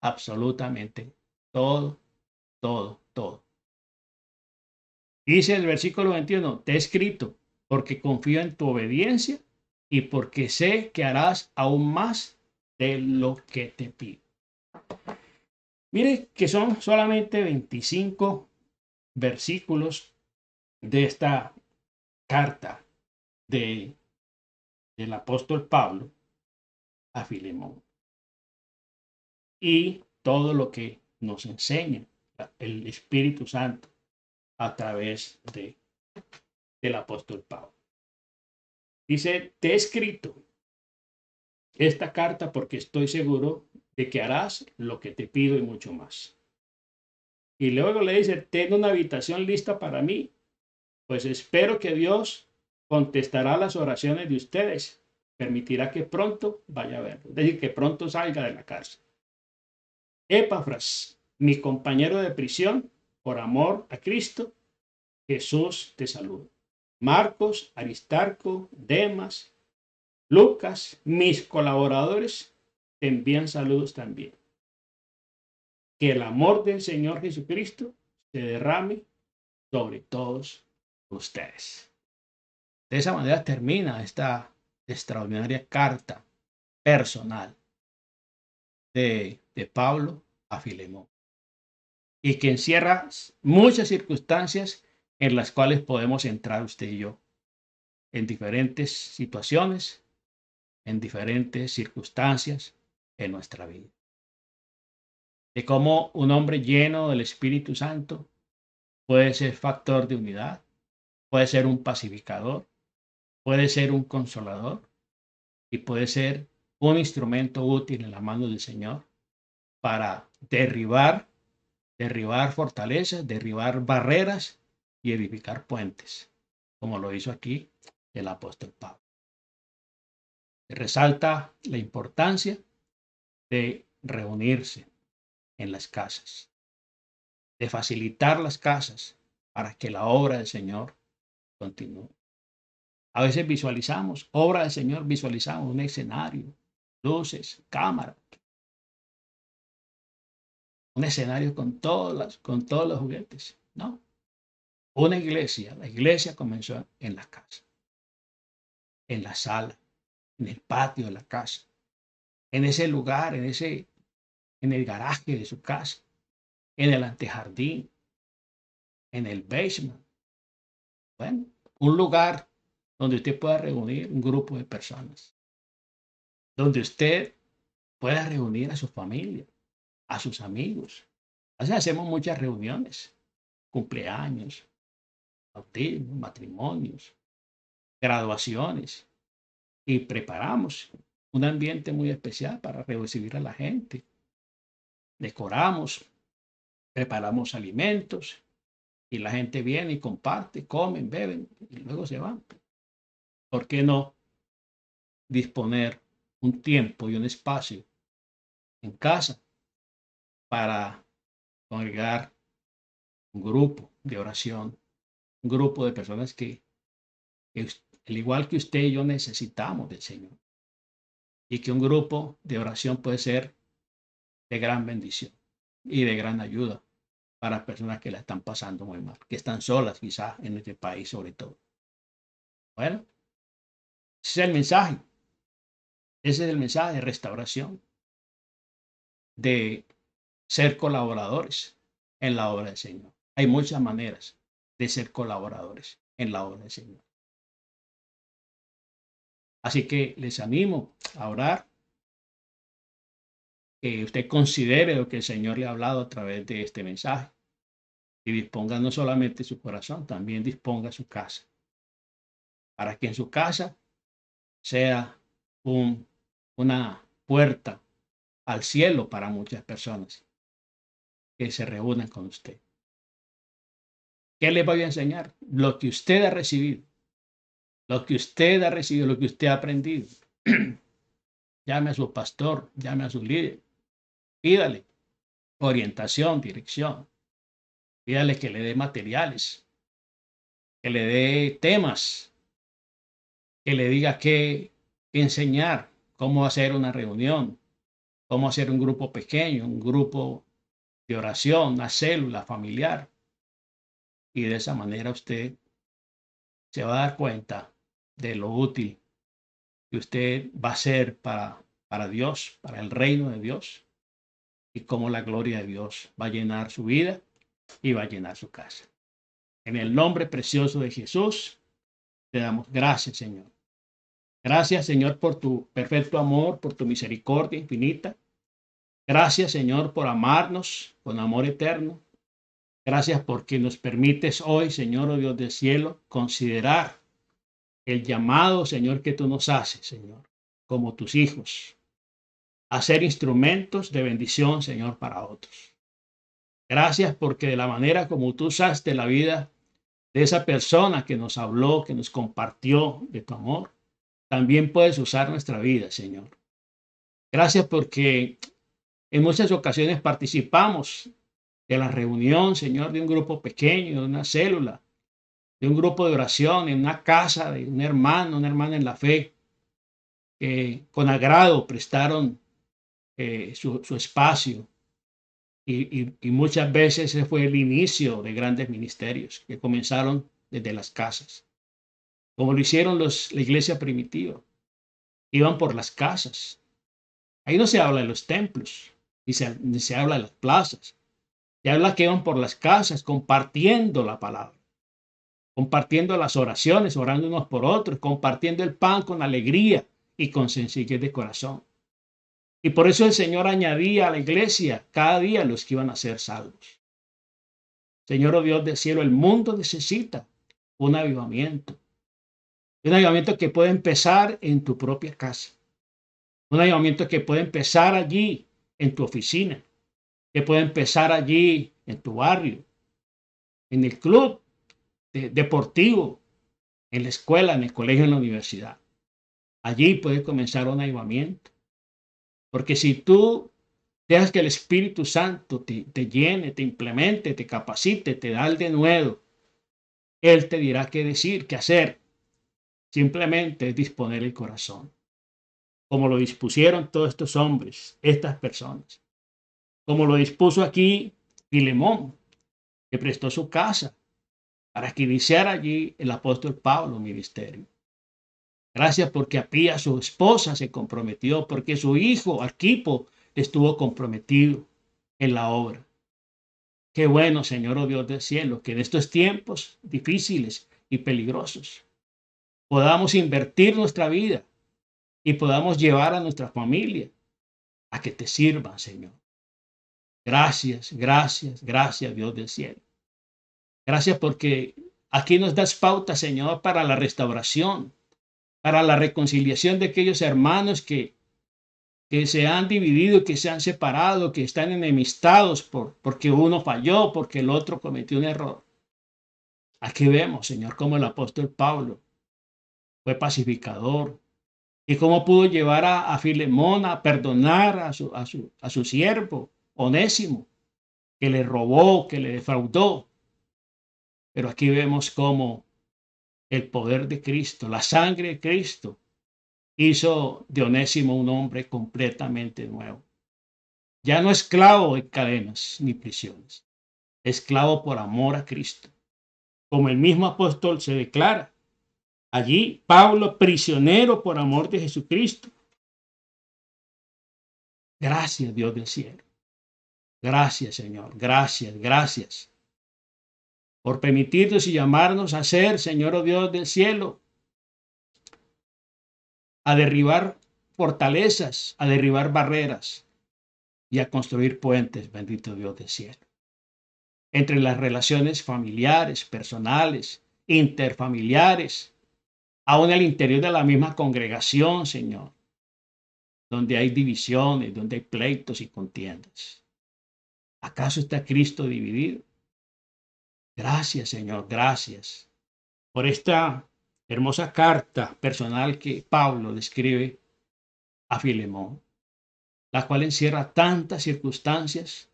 absolutamente todo, todo, todo. Dice el versículo 21, te he escrito porque confío en tu obediencia y porque sé que harás aún más de lo que te pido. Mire que son solamente 25 versículos de esta carta del apóstol Pablo a Filemón. Y todo lo que nos enseña el Espíritu Santo a través del apóstol Pablo. Dice, te he escrito esta carta porque estoy seguro de que harás lo que te pido y mucho más. Y luego le dice, ten una habitación lista para mí, pues espero que Dios contestará las oraciones de ustedes, permitirá que pronto vaya a verlo, es decir, que pronto salga de la cárcel. Epafras, mi compañero de prisión, por amor a Cristo, Jesús te saluda. Marcos, Aristarco, Demas, Lucas, mis colaboradores, te envían saludos también. Que el amor del Señor Jesucristo se derrame sobre todos ustedes. De esa manera termina esta extraordinaria carta personal de Pablo a Filemón y que encierra muchas circunstancias en las cuales podemos entrar usted y yo en diferentes situaciones, en diferentes circunstancias en nuestra vida. De cómo un hombre lleno del Espíritu Santo puede ser factor de unidad, puede ser un pacificador, puede ser un consolador y puede ser un instrumento útil en la mano del Señor para derribar fortalezas, derribar barreras y edificar puentes, como lo hizo aquí el apóstol Pablo. Resalta la importancia de reunirse en las casas, de facilitar las casas para que la obra del Señor continúe. A veces visualizamos, obra del Señor, visualizamos un escenario, luces, cámara, un escenario con todos los juguetes. No, la iglesia comenzó en la casa, en la sala, en el patio de la casa, en ese lugar, en el garaje de su casa, en el antejardín, en el basement. Bueno, un lugar donde usted pueda reunir un grupo de personas, donde usted pueda reunir a su familia, a sus amigos. A veces hacemos muchas reuniones, cumpleaños, bautismos, matrimonios, graduaciones, y preparamos un ambiente muy especial para recibir a la gente. Decoramos, preparamos alimentos y la gente viene y comparte, comen, beben y luego se van. ¿Por qué no disponer un tiempo y un espacio en casa para congregar un grupo de oración, un grupo de personas que al igual que usted y yo necesitamos del Señor? Y que un grupo de oración puede ser de gran bendición y de gran ayuda para personas que la están pasando muy mal, que están solas quizás en este país sobre todo. Bueno, ese es el mensaje. Ese es el mensaje de restauración, de ser colaboradores en la obra del Señor. Hay muchas maneras de ser colaboradores en la obra del Señor. Así que les animo a orar, que usted considere lo que el Señor le ha hablado a través de este mensaje y disponga no solamente su corazón, también disponga su casa, para que en su casa sea una puerta al cielo para muchas personas que se reúnan con usted. ¿Qué les voy a enseñar? Lo que usted ha recibido, lo que usted ha recibido, lo que usted ha aprendido. Llame a su pastor, llame a su líder, pídale orientación, dirección, pídale que le dé materiales, que le dé temas, que le diga qué enseñar, cómo hacer una reunión, cómo hacer un grupo pequeño, un grupo de oración, una célula familiar. Y de esa manera usted se va a dar cuenta de lo útil que usted va a ser para Dios, para el reino de Dios, y cómo la gloria de Dios va a llenar su vida y va a llenar su casa. En el nombre precioso de Jesús, te damos gracias, Señor. Gracias, Señor, por tu perfecto amor, por tu misericordia infinita. Gracias, Señor, por amarnos con amor eterno. Gracias porque nos permites hoy, Señor, oh Dios del cielo, considerar el llamado, Señor, que tú nos haces, Señor, como tus hijos, a ser instrumentos de bendición, Señor, para otros. Gracias porque de la manera como tú usaste la vida de esa persona que nos habló, que nos compartió de tu amor, también puedes usar nuestra vida, Señor. Gracias porque en muchas ocasiones participamos de la reunión, Señor, de un grupo pequeño, de una célula, de un grupo de oración, en una casa de un hermano, una hermana en la fe, que con agrado prestaron su espacio. Y muchas veces ese fue el inicio de grandes ministerios que comenzaron desde las casas, como lo hicieron la iglesia primitiva. Iban por las casas. Ahí no se habla de los templos, ni se habla de las plazas. Se habla que iban por las casas compartiendo la palabra, compartiendo las oraciones, orando unos por otros, compartiendo el pan con alegría y con sencillez de corazón. Y por eso el Señor añadía a la iglesia cada día los que iban a ser salvos. Señor, oh Dios del cielo, el mundo necesita un avivamiento. Un avivamiento que puede empezar en tu propia casa. Un avivamiento que puede empezar allí en tu oficina. Que puede empezar allí en tu barrio. En el club deportivo. En la escuela, en el colegio, en la universidad. Allí puede comenzar un avivamiento. Porque si tú dejas que el Espíritu Santo te llene, te implemente, te capacite, te da el denuedo, Él te dirá qué decir, qué hacer. Simplemente es disponer el corazón. Como lo dispusieron todos estos hombres, estas personas. Como lo dispuso aquí Filemón, que prestó su casa para que iniciara allí el apóstol Pablo ministerio. Gracias porque Apía, su esposa, se comprometió, porque su hijo Arquipo estuvo comprometido en la obra. Qué bueno, Señor, oh Dios del cielo, que en estos tiempos difíciles y peligrosos podamos invertir nuestra vida y podamos llevar a nuestra familia a que te sirvan, Señor. Gracias, gracias, gracias, Dios del cielo. Gracias porque aquí nos das pauta, Señor, para la restauración, para la reconciliación de aquellos hermanos que se han dividido, que se han separado, que están enemistados porque uno falló, porque el otro cometió un error. Aquí vemos, Señor, cómo el apóstol Pablo fue pacificador y cómo pudo llevar a Filemón a perdonar a su siervo Onésimo, que le robó, que le defraudó. Pero aquí vemos cómo el poder de Cristo, la sangre de Cristo, hizo de Onésimo un hombre completamente nuevo. Ya no esclavo de cadenas ni prisiones, esclavo por amor a Cristo. Como el mismo apóstol se declara, allí Pablo, prisionero por amor de Jesucristo. Gracias, Dios del cielo. Gracias, Señor. Gracias, gracias por permitirnos y llamarnos a ser, Señor, oh Dios del cielo, a derribar fortalezas, a derribar barreras y a construir puentes, bendito Dios del cielo, entre las relaciones familiares, personales, interfamiliares, aún al interior de la misma congregación, Señor, donde hay divisiones, donde hay pleitos y contiendas. ¿Acaso está Cristo dividido? Gracias, Señor, gracias por esta hermosa carta personal que Pablo describe a Filemón, la cual encierra tantas circunstancias,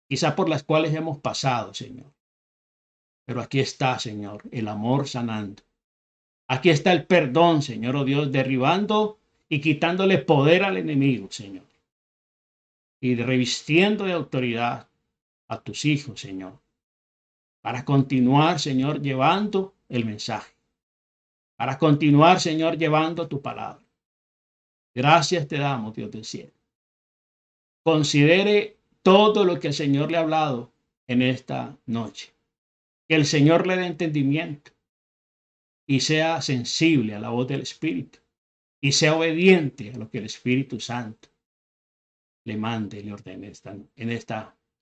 quizá por las cuales hemos pasado, Señor. Pero aquí está, Señor, el amor sanando. Aquí está el perdón, Señor, oh Dios, derribando y quitándole poder al enemigo, Señor. Y revistiendo de autoridad a tus hijos, Señor, para continuar, Señor, llevando el mensaje. Para continuar, Señor, llevando tu palabra. Gracias te damos, Dios del cielo. Considere todo lo que el Señor le ha hablado en esta noche. Que el Señor le dé entendimiento y sea sensible a la voz del Espíritu y sea obediente a lo que el Espíritu Santo le mande y le ordene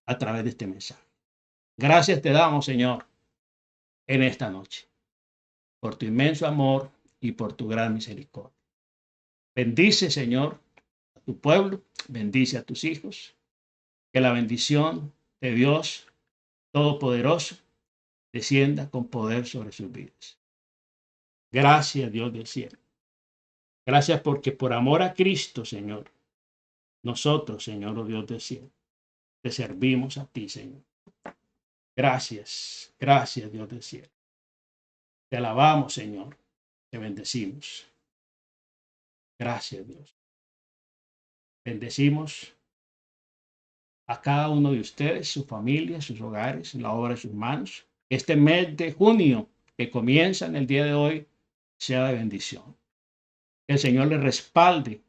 a través de este mensaje. Gracias te damos, Señor, en esta noche, por tu inmenso amor y por tu gran misericordia. Bendice, Señor, a tu pueblo, bendice a tus hijos, que la bendición de Dios Todopoderoso descienda con poder sobre sus vidas. Gracias, Dios del cielo. Gracias porque por amor a Cristo, Señor, nosotros, Señor, oh Dios del cielo, te servimos a ti, Señor. Gracias, gracias, Dios del cielo. Te alabamos, Señor. Te bendecimos. Gracias, Dios. Bendecimos a cada uno de ustedes, su familia, sus hogares, la obra de sus manos. Este mes de junio que comienza en el día de hoy sea de bendición. Que el Señor le respalde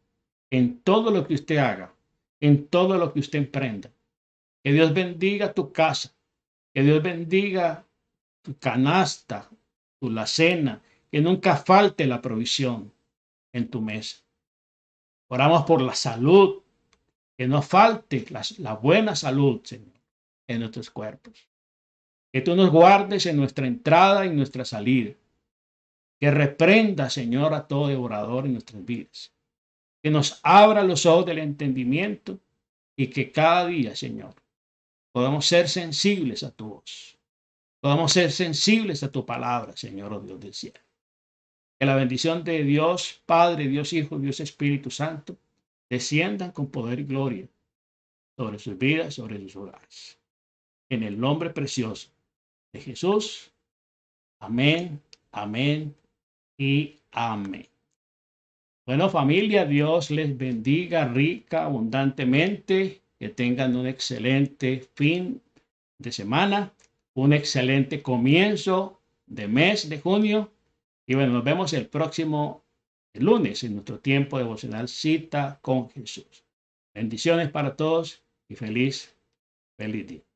en todo lo que usted haga, en todo lo que usted emprenda. Que Dios bendiga tu casa, que Dios bendiga tu canasta, tu alacena, que nunca falte la provisión en tu mesa. Oramos por la salud, que no falte la buena salud, Señor, en nuestros cuerpos. Que tú nos guardes en nuestra entrada y nuestra salida. Que reprenda, Señor, a todo devorador en nuestras vidas. Que nos abra los ojos del entendimiento y que cada día, Señor, podamos ser sensibles a tu voz. Podamos ser sensibles a tu palabra, Señor, oh Dios del cielo. Que la bendición de Dios, Padre, Dios Hijo, Dios Espíritu Santo, desciendan con poder y gloria sobre sus vidas, sobre sus hogares. En el nombre precioso de Jesús. Amén, amén y amén. Bueno, familia, Dios les bendiga rica, abundantemente. Que tengan un excelente fin de semana, un excelente comienzo de mes de junio. Y bueno, nos vemos el próximo lunes en nuestro tiempo devocional Cita con Jesús. Bendiciones para todos y feliz día.